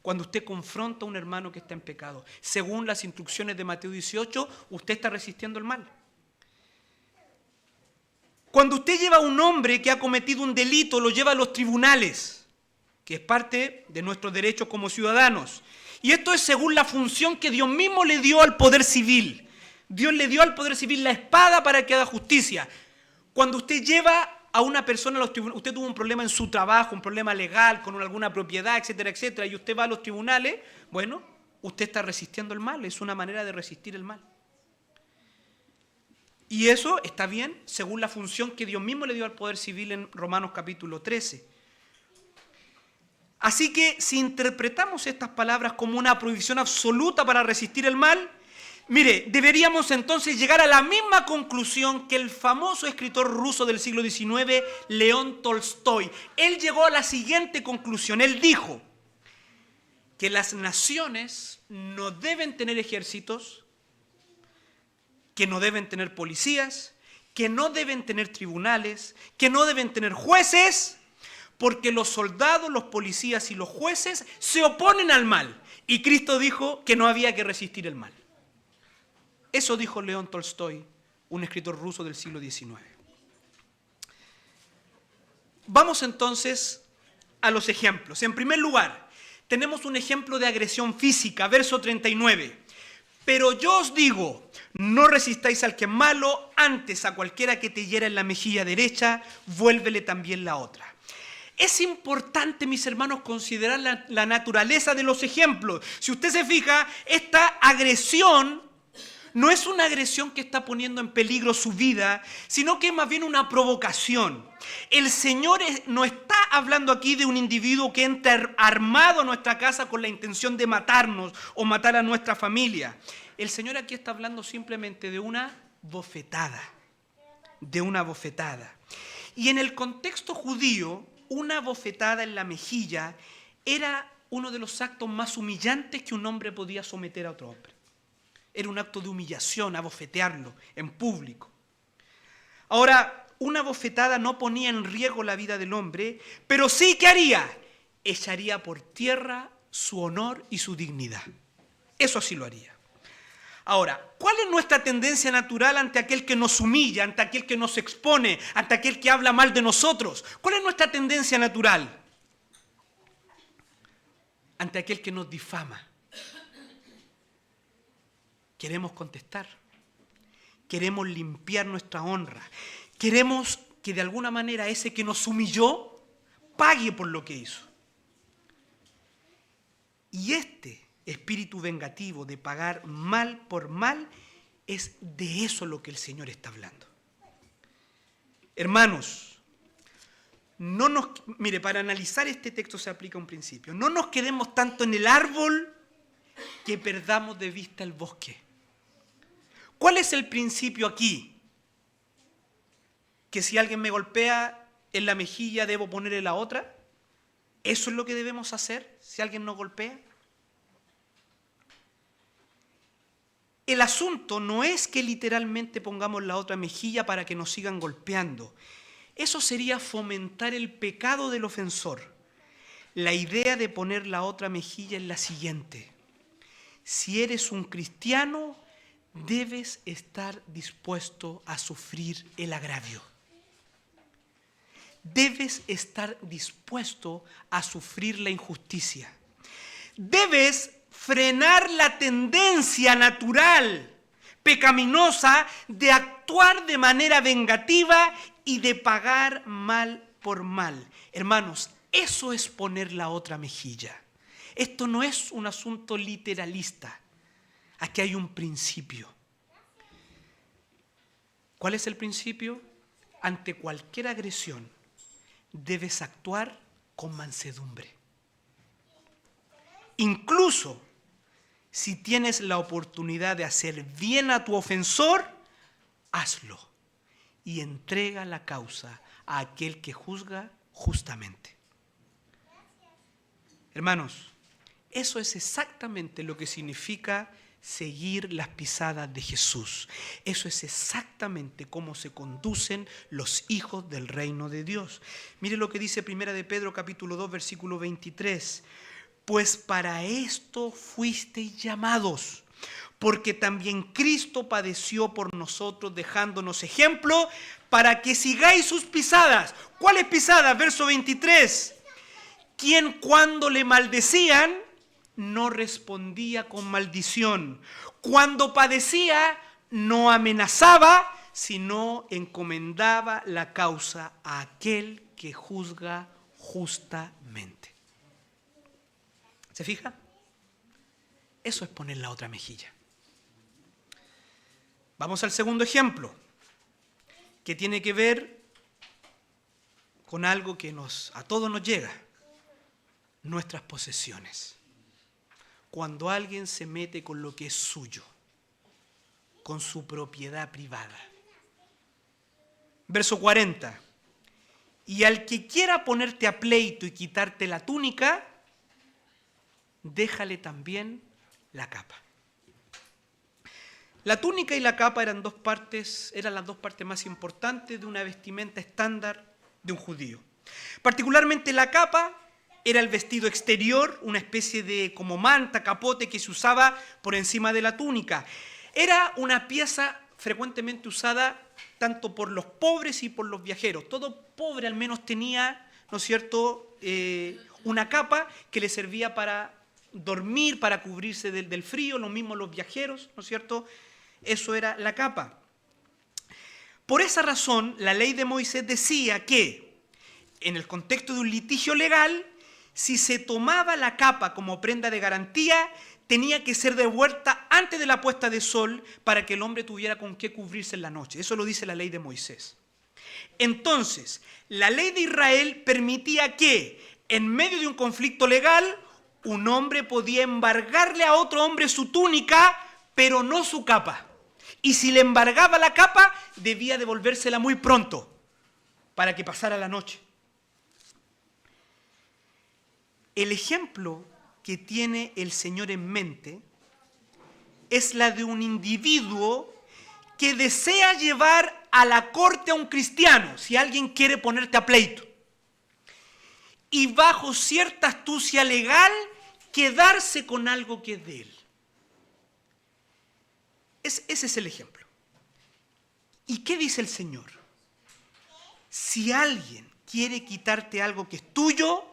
Cuando usted confronta a un hermano que está en pecado, según las instrucciones de Mateo 18, usted está resistiendo el mal. Cuando usted lleva a un hombre que ha cometido un delito, lo lleva a los tribunales, que es parte de nuestros derechos como ciudadanos. Y esto es según la función que Dios mismo le dio al poder civil. Dios le dio al poder civil la espada para que haga justicia. Cuando usted lleva a una persona a los tribunales, usted tuvo un problema en su trabajo, un problema legal, con alguna propiedad, etcétera, etcétera, y usted va a los tribunales, bueno, usted está resistiendo el mal, es una manera de resistir el mal. Y eso está bien según la función que Dios mismo le dio al poder civil en Romanos capítulo 13. Así que si interpretamos estas palabras como una prohibición absoluta para resistir el mal, mire, deberíamos entonces llegar a la misma conclusión que el famoso escritor ruso del siglo XIX, León Tolstoy. Él llegó a la siguiente conclusión. Él dijo que las naciones no deben tener ejércitos, que no deben tener policías, que no deben tener tribunales, que no deben tener jueces, porque los soldados, los policías y los jueces se oponen al mal. Y Cristo dijo que no había que resistir el mal. Eso dijo León Tolstoy, un escritor ruso del siglo XIX. Vamos entonces a los ejemplos. En primer lugar, tenemos un ejemplo de agresión física, verso 39. Pero yo os digo, no resistáis al que es malo, antes a cualquiera que te hiera en la mejilla derecha, vuélvele también la otra. Es importante, mis hermanos, considerar la naturaleza de los ejemplos. Si usted se fija, esta agresión no es una agresión que está poniendo en peligro su vida, sino que es más bien una provocación. El Señor no está hablando aquí de un individuo que entra armado a nuestra casa con la intención de matarnos o matar a nuestra familia. El Señor aquí está hablando simplemente de una bofetada. De una bofetada. Y en el contexto judío, una bofetada en la mejilla era uno de los actos más humillantes que un hombre podía someter a otro hombre. Era un acto de humillación, abofetearlo en público. Ahora, una bofetada no ponía en riesgo la vida del hombre, pero sí, ¿qué haría? Echaría por tierra su honor y su dignidad. Eso sí lo haría. Ahora, ¿cuál es nuestra tendencia natural ante aquel que nos humilla, ante aquel que nos expone, ante aquel que habla mal de nosotros? ¿Cuál es nuestra tendencia natural? Ante aquel que nos difama. Queremos contestar, queremos limpiar nuestra honra, queremos que de alguna manera ese que nos humilló pague por lo que hizo. Y este espíritu vengativo de pagar mal por mal, es de eso lo que el Señor está hablando. Hermanos, mire, para analizar este texto se aplica un principio. No nos quedemos tanto en el árbol que perdamos de vista el bosque. ¿Cuál es el principio aquí? ¿Que si alguien me golpea en la mejilla debo ponerle la otra? ¿Eso es lo que debemos hacer si alguien nos golpea? El asunto no es que literalmente pongamos la otra mejilla para que nos sigan golpeando. Eso sería fomentar el pecado del ofensor. La idea de poner la otra mejilla es la siguiente. Si eres un cristiano, debes estar dispuesto a sufrir el agravio. Debes estar dispuesto a sufrir la injusticia. Debes frenar la tendencia natural, pecaminosa, de actuar de manera vengativa y de pagar mal por mal. Hermanos, eso es poner la otra mejilla. Esto no es un asunto literalista. Aquí hay un principio. ¿Cuál es el principio? Ante cualquier agresión debes actuar con mansedumbre. Incluso si tienes la oportunidad de hacer bien a tu ofensor, hazlo y entrega la causa a aquel que juzga justamente. Hermanos, eso es exactamente lo que significa seguir las pisadas de Jesús. Eso es exactamente cómo se conducen los hijos del reino de Dios. Mire lo que dice 1 de Pedro capítulo 2 versículo 23. Pues para esto fuisteis llamados, porque también Cristo padeció por nosotros, dejándonos ejemplo para que sigáis sus pisadas. ¿Cuáles pisadas? Verso 23. Quien cuando le maldecían, no respondía con maldición. Cuando padecía, no amenazaba, sino encomendaba la causa a aquel que juzga justamente. ¿Se fija? Eso es poner la otra mejilla. Vamos al segundo ejemplo, que tiene que ver con algo que a todos nos llega: nuestras posesiones. Cuando alguien se mete con lo que es suyo, con su propiedad privada. Verso 40. Y al que quiera ponerte a pleito y quitarte la túnica, déjale también la capa. La túnica y la capa eran las dos partes más importantes de una vestimenta estándar de un judío. Particularmente la capa era el vestido exterior, una especie de como manta, capote que se usaba por encima de la túnica. Era una pieza frecuentemente usada tanto por los pobres y por los viajeros. Todo pobre al menos tenía, ¿no es cierto?, una capa que le servía para dormir, para cubrirse del frío, lo mismo los viajeros, ¿no es cierto? Eso era la capa. Por esa razón, la ley de Moisés decía que, en el contexto de un litigio legal, si se tomaba la capa como prenda de garantía, tenía que ser devuelta antes de la puesta de sol para que el hombre tuviera con qué cubrirse en la noche. Eso lo dice la ley de Moisés. Entonces, la ley de Israel permitía que, en medio de un conflicto legal, un hombre podía embargarle a otro hombre su túnica, pero no su capa. Y si le embargaba la capa, debía devolvérsela muy pronto para que pasara la noche. El ejemplo que tiene el Señor en mente es la de un individuo que desea llevar a la corte a un cristiano, si alguien quiere ponerte a pleito, y bajo cierta astucia legal quedarse con algo que es de él. Ese es el ejemplo. ¿Y qué dice el Señor? Si alguien quiere quitarte algo que es tuyo,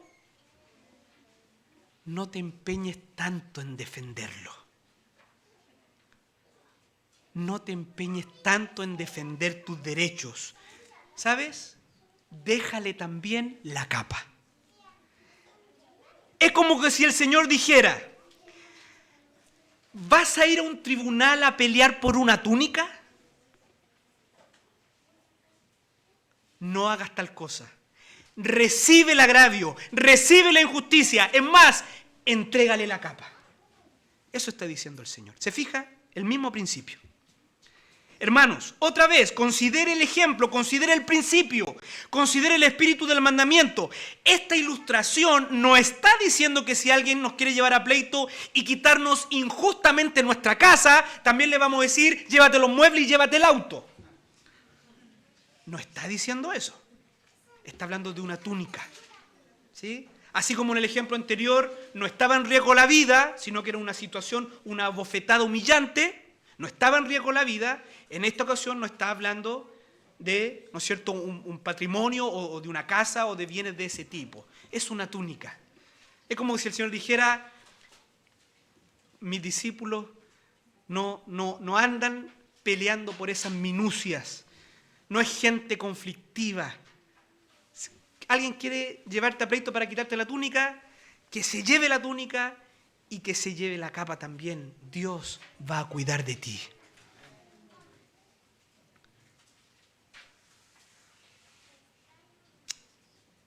no te empeñes tanto en defenderlo. No te empeñes tanto en defender tus derechos. ¿Sabes? Déjale también la capa. Es como que si el Señor dijera: ¿vas a ir a un tribunal a pelear por una túnica? No hagas tal cosa. Recibe el agravio, recibe la injusticia. Es más, entrégale la capa. Eso está diciendo el Señor. ¿Se fija? El mismo principio. Hermanos, otra vez, considere el ejemplo, considere el principio, considere el espíritu del mandamiento. Esta ilustración no está diciendo que si alguien nos quiere llevar a pleito y quitarnos injustamente nuestra casa, también le vamos a decir: llévate los muebles y llévate el auto. No está diciendo eso. Está hablando de una túnica. ¿Sí? Así como en el ejemplo anterior no estaba en riesgo la vida, sino que era una situación, una bofetada humillante. No estaba en riesgo la vida. En esta ocasión no está hablando de, ¿no es cierto?, un patrimonio o de una casa o de bienes de ese tipo. Es una túnica. Es como si el Señor dijera: mis discípulos no andan peleando por esas minucias. No es gente conflictiva. ¿Alguien quiere llevarte a pleito para quitarte la túnica? Que se lleve la túnica y que se lleve la capa también. Dios va a cuidar de ti.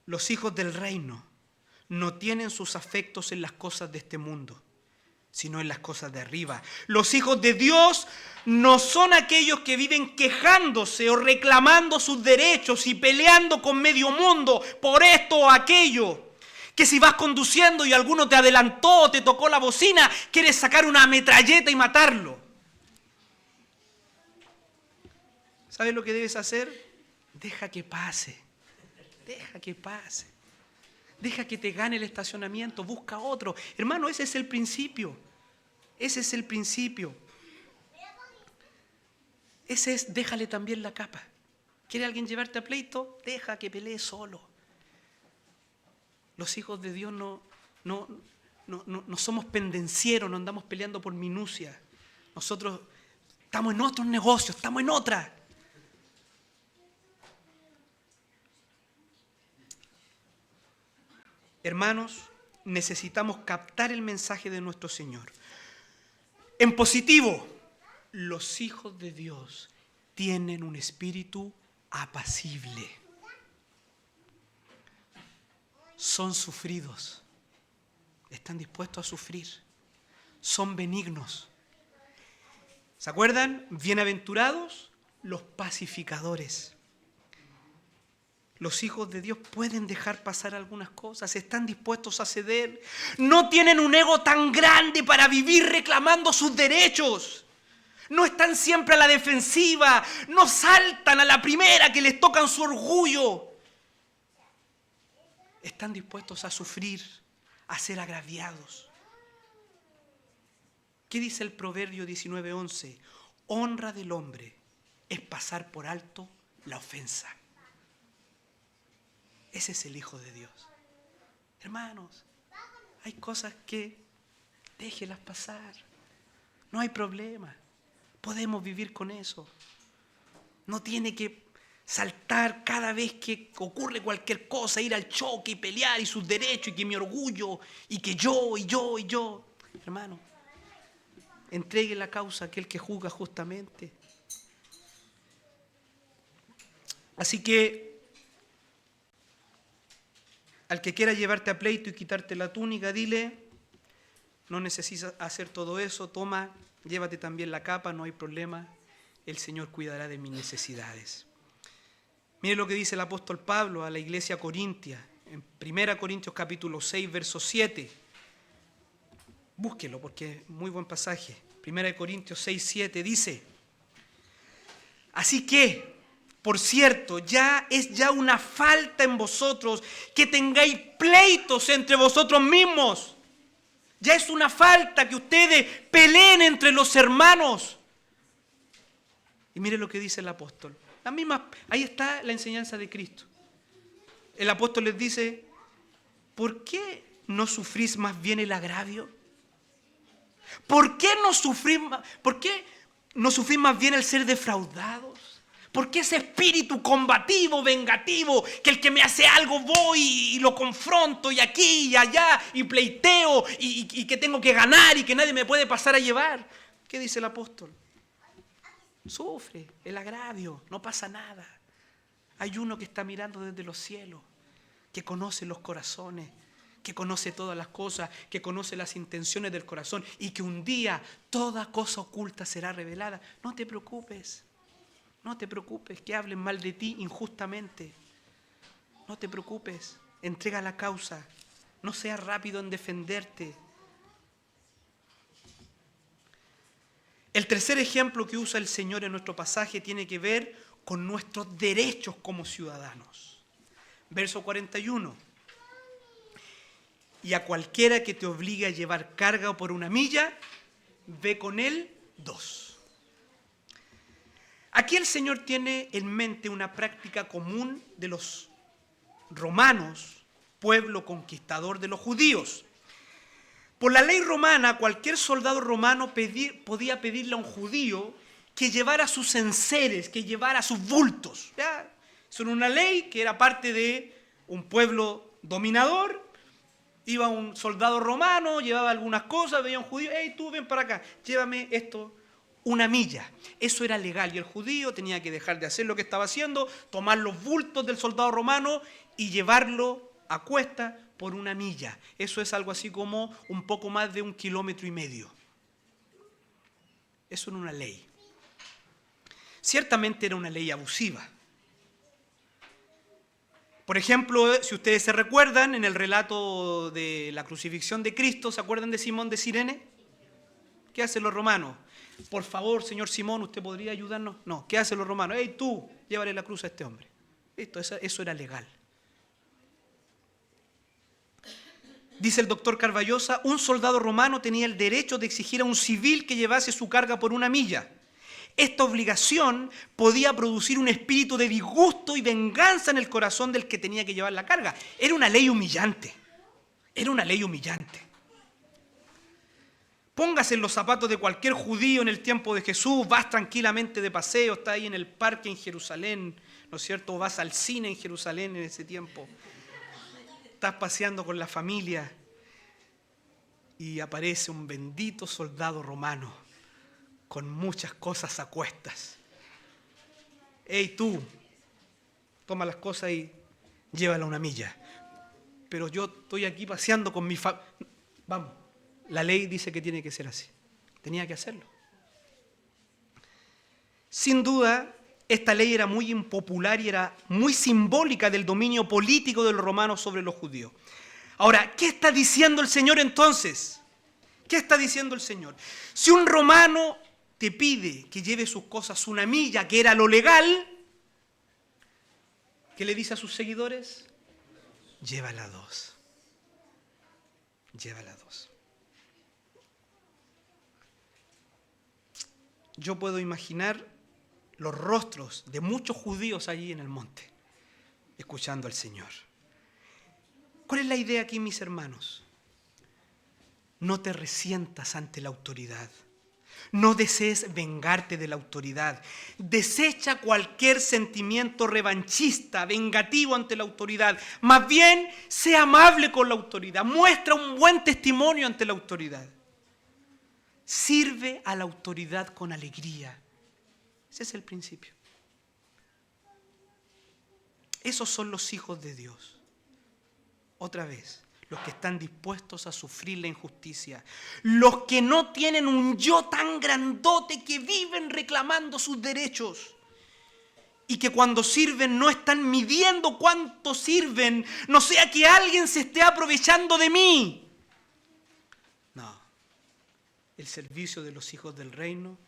Los hijos del reino no tienen sus afectos en las cosas de este mundo, sino en las cosas de arriba. Los hijos de Dios no son aquellos que viven quejándose o reclamando sus derechos y peleando con medio mundo por esto o aquello. Que si vas conduciendo y alguno te adelantó o te tocó la bocina, quieres sacar una metralleta y matarlo. ¿Sabes lo que debes hacer? Deja que pase. Deja que pase. Deja que te gane el estacionamiento. Busca otro. Hermano, ese es el principio. Ese es el principio. Ese es, déjale también la capa. ¿Quiere alguien llevarte a pleito? Deja que pelee solo. Los hijos de Dios no somos pendencieros, no andamos peleando por minucia. Nosotros estamos en otros negocios, estamos en otra. Hermanos, necesitamos captar el mensaje de nuestro Señor. En positivo, los hijos de Dios tienen un espíritu apacible. Son sufridos. Están dispuestos a sufrir. Son benignos. ¿Se acuerdan? Bienaventurados los pacificadores. Los hijos de Dios pueden dejar pasar algunas cosas, están dispuestos a ceder. No tienen un ego tan grande para vivir reclamando sus derechos. No están siempre a la defensiva, no saltan a la primera que les tocan su orgullo. Están dispuestos a sufrir, a ser agraviados. ¿Qué dice el Proverbio 19:11? Honra del hombre es pasar por alto la ofensa. Ese es el Hijo de Dios. Hermanos, hay cosas que déjelas pasar. No hay problema. Podemos vivir con eso. No tiene que saltar cada vez que ocurre cualquier cosa, ir al choque y pelear y sus derechos y que mi orgullo y que yo y yo y yo. Hermano, entregue la causa a aquel que juzga justamente. Así que al que quiera llevarte a pleito y quitarte la túnica, dile, no necesitas hacer todo eso, toma, llévate también la capa, no hay problema, el Señor cuidará de mis necesidades. Mire lo que dice el apóstol Pablo a la iglesia corintia, en 1 Corintios capítulo 6, verso 7. Búsquelo porque es muy buen pasaje. 1 Corintios 6, 7 dice, así que, por cierto, ya es una falta en vosotros que tengáis pleitos entre vosotros mismos. Ya es una falta que ustedes peleen entre los hermanos. Y mire lo que dice el apóstol. Ahí está la enseñanza de Cristo. El apóstol les dice, ¿por qué no sufrís más bien el agravio? ¿Por qué no sufrís más bien el ser defraudados? ¿Por qué ese espíritu combativo, vengativo, que el que me hace algo voy y lo confronto y aquí y allá y pleiteo y que tengo que ganar y que nadie me puede pasar a llevar? ¿Qué dice el apóstol? Sufre el agravio, no pasa nada. Hay uno que está mirando desde los cielos, que conoce los corazones, que conoce todas las cosas, que conoce las intenciones del corazón y que un día toda cosa oculta será revelada. No te preocupes. No te preocupes que hablen mal de ti injustamente. No te preocupes, entrega la causa. No seas rápido en defenderte. El tercer ejemplo que usa el Señor en nuestro pasaje tiene que ver con nuestros derechos como ciudadanos. Verso 41. Y a cualquiera que te obligue a llevar carga por 1 milla, ve con él 2. Aquí el Señor tiene en mente una práctica común de los romanos, pueblo conquistador de los judíos. Por la ley romana, cualquier soldado romano podía pedirle a un judío que llevara sus enseres, que llevara sus bultos. ¿Ya? Eso era una ley que era parte de un pueblo dominador. Iba un soldado romano, llevaba algunas cosas, veía a un judío, hey, tú ven para acá, llévame esto. 1 milla. Eso era legal y el judío tenía que dejar de hacer lo que estaba haciendo, tomar los bultos del soldado romano y llevarlo a cuesta por 1 milla. Eso es algo así como un poco más de 1,5 kilómetros. Eso era una ley. Ciertamente era una ley abusiva. Por ejemplo, si ustedes se recuerdan, en el relato de la crucifixión de Cristo, ¿se acuerdan de Simón de Cirene? ¿Qué hacen los romanos? Por favor, señor Simón, ¿usted podría ayudarnos? No, ¿qué hacen los romanos? ¡Hey, tú! Llévale la cruz a este hombre. Listo, eso era legal. Dice el doctor Carballosa, un soldado romano tenía el derecho de exigir a un civil que llevase su carga por 1 milla. Esta obligación podía producir un espíritu de disgusto y venganza en el corazón del que tenía que llevar la carga. Era una ley humillante. Era una ley humillante. Póngase en los zapatos de cualquier judío en el tiempo de Jesús, vas tranquilamente de paseo, estás ahí en el parque en Jerusalén, ¿no es cierto? O vas al cine en Jerusalén en ese tiempo. Estás paseando con la familia y aparece un bendito soldado romano con muchas cosas a cuestas. Hey, tú, toma las cosas y llévala 1 milla. Pero yo estoy aquí paseando con mi familia. Vamos, la ley dice que tiene que ser así. Tenía que hacerlo. Sin duda, esta ley era muy impopular y era muy simbólica del dominio político de los romanos sobre los judíos. Ahora, ¿qué está diciendo el Señor entonces? ¿Qué está diciendo el Señor? Si un romano te pide que lleve sus cosas 1 milla, que era lo legal, ¿qué le dice a sus seguidores? Llévala 2. Llévala 2. Yo puedo imaginar los rostros de muchos judíos allí en el monte, escuchando al Señor. ¿Cuál es la idea aquí, mis hermanos? No te resientas ante la autoridad. No desees vengarte de la autoridad. Desecha cualquier sentimiento revanchista, vengativo ante la autoridad. Más bien, sea amable con la autoridad. Muestra un buen testimonio ante la autoridad. Sirve a la autoridad con alegría. Ese es el principio. Esos son los hijos de Dios. Otra vez, los que están dispuestos a sufrir la injusticia, los que no tienen un yo tan grandote que viven reclamando sus derechos y que cuando sirven no están midiendo cuánto sirven, no sea que alguien se esté aprovechando de mí. No, el servicio de los hijos del reino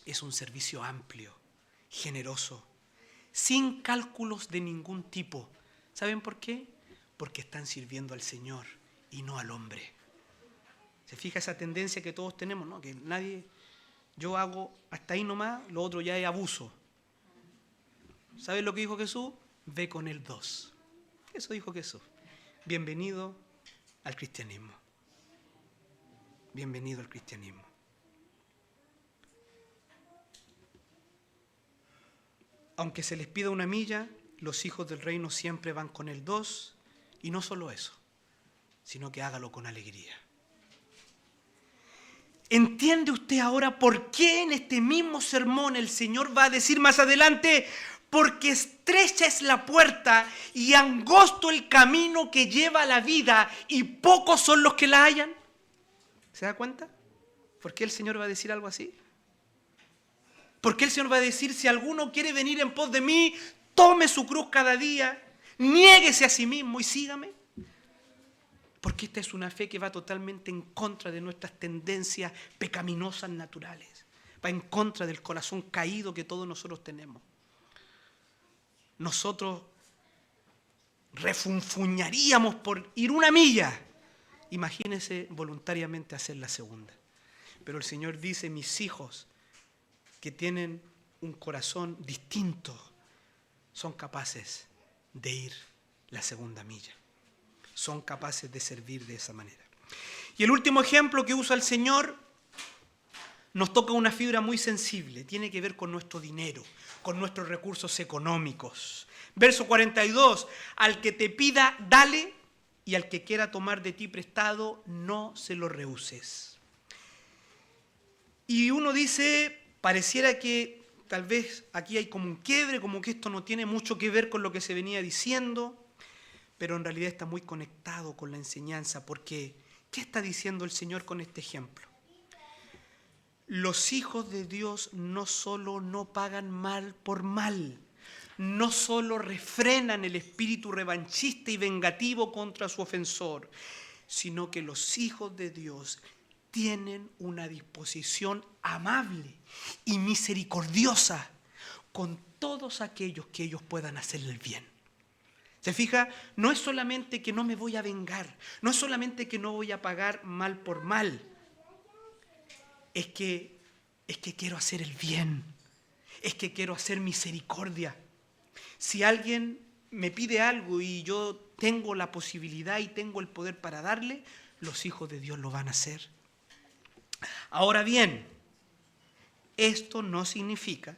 es un servicio amplio, generoso, sin cálculos de ningún tipo. ¿Saben por qué? Porque están sirviendo al Señor y no al hombre. ¿Se fija esa tendencia que todos tenemos, no? Que nadie, yo hago hasta ahí nomás, lo otro ya es abuso. ¿Sabes lo que dijo Jesús? Ve con el 2. Eso dijo Jesús. Bienvenido al cristianismo. Bienvenido al cristianismo. Aunque se les pida 1 milla, los hijos del reino siempre van con el 2. Y no solo eso, sino que hágalo con alegría. ¿Entiende usted ahora por qué en este mismo sermón el Señor va a decir más adelante? Porque estrecha es la puerta y angosto el camino que lleva a la vida y pocos son los que la hallan. ¿Se da cuenta? ¿Por qué el Señor va a decir algo así? ¿Por qué el Señor va a decir, si alguno quiere venir en pos de mí, tome su cruz cada día, niéguese a sí mismo y sígame? Porque esta es una fe que va totalmente en contra de nuestras tendencias pecaminosas naturales. Va en contra del corazón caído que todos nosotros tenemos. Nosotros refunfuñaríamos por ir 1 milla. Imagínense voluntariamente hacer la segunda. Pero el Señor dice, mis hijos que tienen un corazón distinto son capaces de ir la 2 milla. Son capaces de servir de esa manera. Y el último ejemplo que usa el Señor nos toca una fibra muy sensible. Tiene que ver con nuestro dinero, con nuestros recursos económicos. Verso 42. Al que te pida, dale, y al que quiera tomar de ti prestado, no se lo rehuses. Y uno dice, pareciera que tal vez aquí hay como un quiebre, como que esto no tiene mucho que ver con lo que se venía diciendo. pero en realidad está muy conectado con la enseñanza, porque ¿qué está diciendo el Señor con este ejemplo? Los hijos de Dios no solo no pagan mal por mal, no solo refrenan el espíritu revanchista y vengativo contra su ofensor, sino que los hijos de Dios tienen una disposición amable y misericordiosa con todos aquellos que ellos puedan hacerle el bien. ¿Se fija? No es solamente que no me voy a vengar, no es solamente que no voy a pagar mal por mal, es que quiero hacer el bien, es que quiero hacer misericordia. Si alguien me pide algo y yo tengo la posibilidad y tengo el poder para darle, los hijos de Dios lo van a hacer. Ahora bien, esto no significa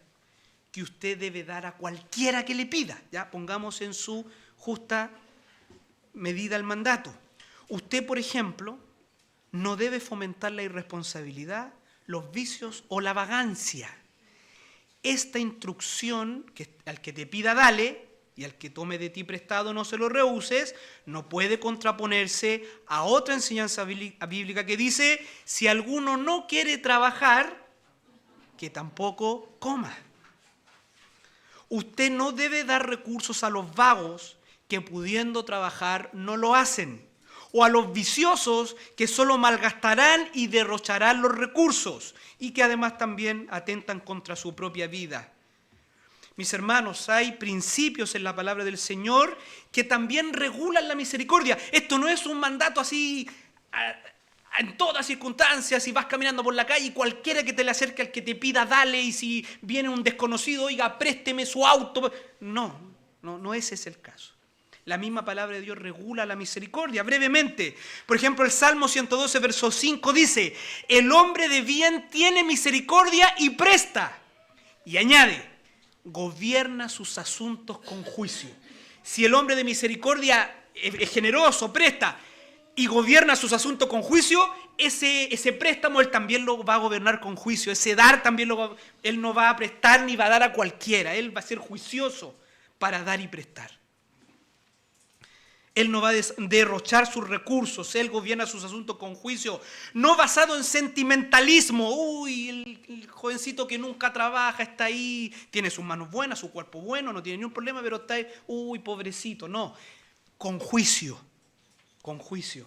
que usted debe dar a cualquiera que le pida. Ya pongamos en su justa medida el mandato. Usted, por ejemplo, no debe fomentar la irresponsabilidad, los vicios o la vagancia. Esta instrucción, que al que te pida dale, y al que tome de ti prestado no se lo rehuses, no puede contraponerse a otra enseñanza bíblica que dice, si alguno no quiere trabajar, que tampoco coma. Usted no debe dar recursos a los vagos que pudiendo trabajar no lo hacen, o a los viciosos que solo malgastarán y derrocharán los recursos y que además también atentan contra su propia vida. Mis hermanos, hay principios en la palabra del Señor que también regulan la misericordia. Esto no es un mandato así en todas circunstancias, si vas caminando por la calle y cualquiera que te le acerque al que te pida, dale, y si viene un desconocido, oiga, présteme su auto. No ese es el caso. La misma palabra de Dios regula la misericordia. Brevemente, por ejemplo, el Salmo 112, verso 5 dice, el hombre de bien tiene misericordia y presta. Y añade, gobierna sus asuntos con juicio. Si el hombre de misericordia es generoso, presta y gobierna sus asuntos con juicio, ese préstamo él también lo va a gobernar con juicio. Ese dar también él no va a prestar ni va a dar a cualquiera. Él va a ser juicioso para dar y prestar. Él no va a derrochar sus recursos, él gobierna sus asuntos con juicio, no basado en sentimentalismo. Uy, el jovencito que nunca trabaja está ahí, tiene sus manos buenas, su cuerpo bueno, no tiene ningún problema, pero está ahí, uy, pobrecito. No, con juicio, con juicio.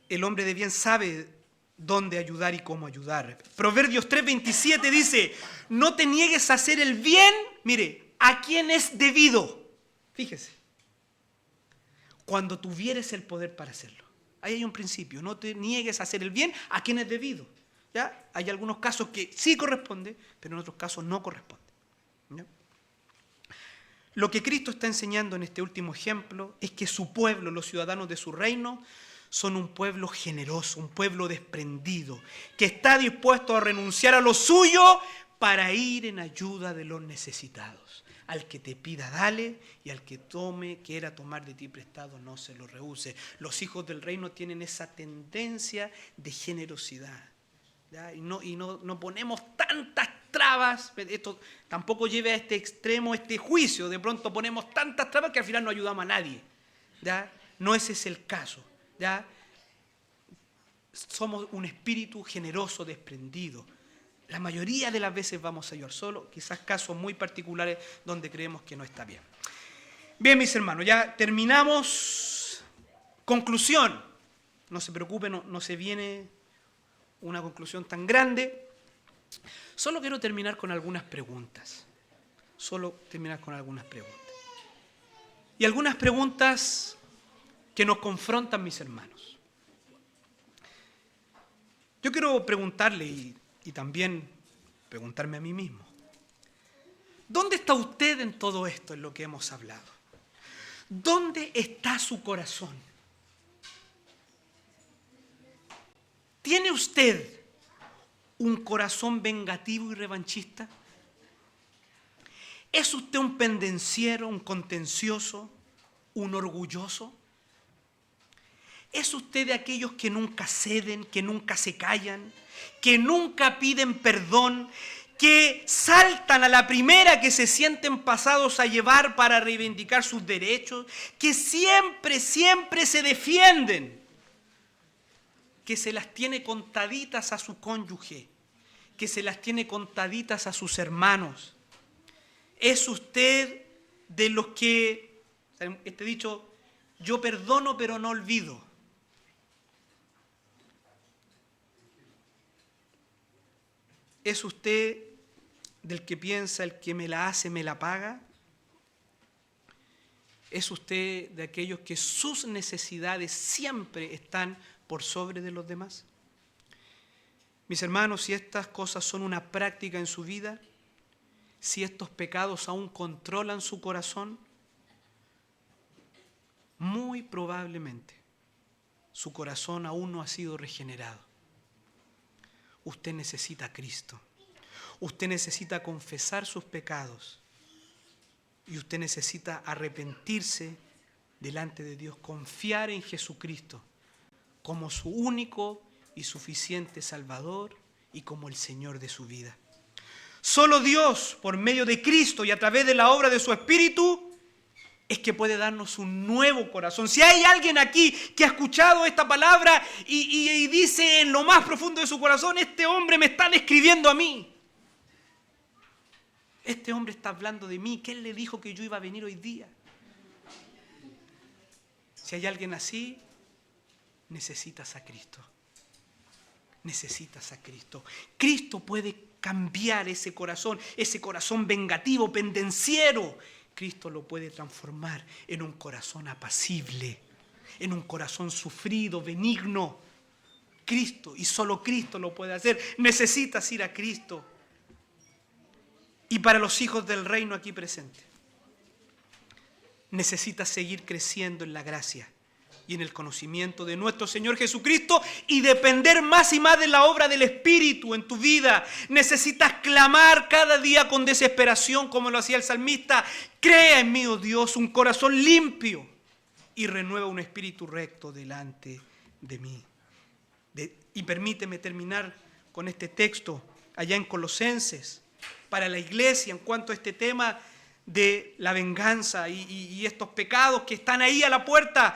El hombre de bien sabe dónde ayudar y cómo ayudar. Proverbios 3:27 dice, no te niegues a hacer el bien, mire, a quien es debido. Fíjese, cuando tuvieres el poder para hacerlo. Ahí hay un principio, no te niegues a hacer el bien a quien es debido. ¿Ya? Hay algunos casos que sí corresponde, pero en otros casos no corresponde. ¿Ya? Lo que Cristo está enseñando en este último ejemplo es que su pueblo, los ciudadanos de su reino, son un pueblo generoso, un pueblo desprendido, que está dispuesto a renunciar a lo suyo para ir en ayuda de los necesitados. Al que te pida, dale, y al que quiera tomar de ti prestado, no se lo rehúse. Los hijos del reino tienen esa tendencia de generosidad. ¿Ya? Y no ponemos tantas trabas, esto tampoco lleve a este extremo, este juicio, de pronto ponemos tantas trabas que al final no ayudamos a nadie. ¿Ya? No ese es el caso. ¿Ya? Somos un espíritu generoso, desprendido. La mayoría de las veces vamos a ayudar solo, quizás casos muy particulares donde creemos que no está bien. Bien, mis hermanos, ya terminamos. Conclusión. No se preocupen, no se viene una conclusión tan grande. Solo quiero terminar con algunas preguntas. Y algunas preguntas que nos confrontan, mis hermanos. Yo quiero preguntarle y también preguntarme a mí mismo. ¿Dónde está usted en todo esto, en lo que hemos hablado? ¿Dónde está su corazón? ¿Tiene usted un corazón vengativo y revanchista? ¿Es usted un pendenciero, un contencioso, un orgulloso? ¿Es usted de aquellos que nunca ceden, que nunca se callan, que nunca piden perdón, que saltan a la primera que se sienten pasados a llevar para reivindicar sus derechos, que siempre se defienden, que se las tiene contaditas a su cónyuge, que se las tiene contaditas a sus hermanos. ¿Es usted de los que, este dicho, yo perdono pero no olvido? ¿Es usted del que piensa el que me la hace me la paga? ¿Es usted de aquellos que sus necesidades siempre están por sobre de los demás? Mis hermanos, si estas cosas son una práctica en su vida, si estos pecados aún controlan su corazón, muy probablemente su corazón aún no ha sido regenerado. Usted necesita a Cristo. Usted necesita confesar sus pecados. Y usted necesita arrepentirse delante de Dios, confiar en Jesucristo como su único y suficiente Salvador y como el Señor de su vida. Solo Dios, por medio de Cristo y a través de la obra de su Espíritu, es que puede darnos un nuevo corazón. Si hay alguien aquí que ha escuchado esta palabra y dice en lo más profundo de su corazón, este hombre me está describiendo a mí. Este hombre está hablando de mí, que él le dijo que yo iba a venir hoy día. Si hay alguien así, necesitas a Cristo. Necesitas a Cristo. Cristo puede cambiar ese corazón vengativo, pendenciero. Cristo lo puede transformar en un corazón apacible, en un corazón sufrido, benigno. Cristo, y solo Cristo lo puede hacer. Necesitas ir a Cristo. Y para los hijos del reino aquí presentes, necesitas seguir creciendo en la gracia y en el conocimiento de nuestro Señor Jesucristo y depender más y más de la obra del Espíritu en tu vida. Necesitas clamar cada día con desesperación como lo hacía el salmista. Crea en mí, oh Dios, un corazón limpio y renueva un espíritu recto delante de mí. Y permíteme terminar con este texto allá en Colosenses para la iglesia en cuanto a este tema de la venganza y estos pecados que están ahí a la puerta.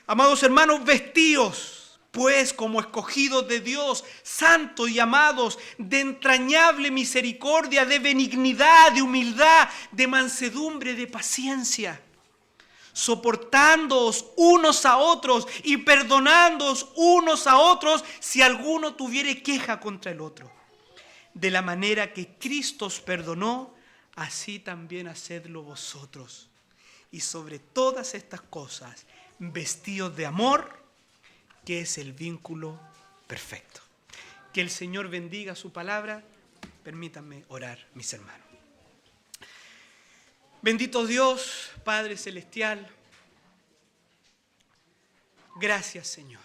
Amados hermanos, vestíos pues como escogidos de Dios, santos y amados, de entrañable misericordia, de benignidad, de humildad, de mansedumbre, de paciencia, soportándoos unos a otros y perdonándoos unos a otros si alguno tuviere queja contra el otro. De la manera que Cristo os perdonó, así también hacedlo vosotros. Y sobre todas estas cosas, vestidos de amor, que es el vínculo perfecto. Que el Señor bendiga su palabra. Permítanme orar, mis hermanos. Bendito Dios, Padre Celestial, gracias, Señor.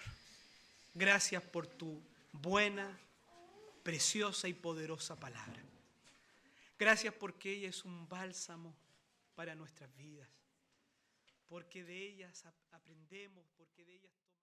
Gracias por tu buena, preciosa y poderosa palabra. Gracias porque ella es un bálsamo para nuestras vidas. Porque de ellas aprendemos, porque de ellas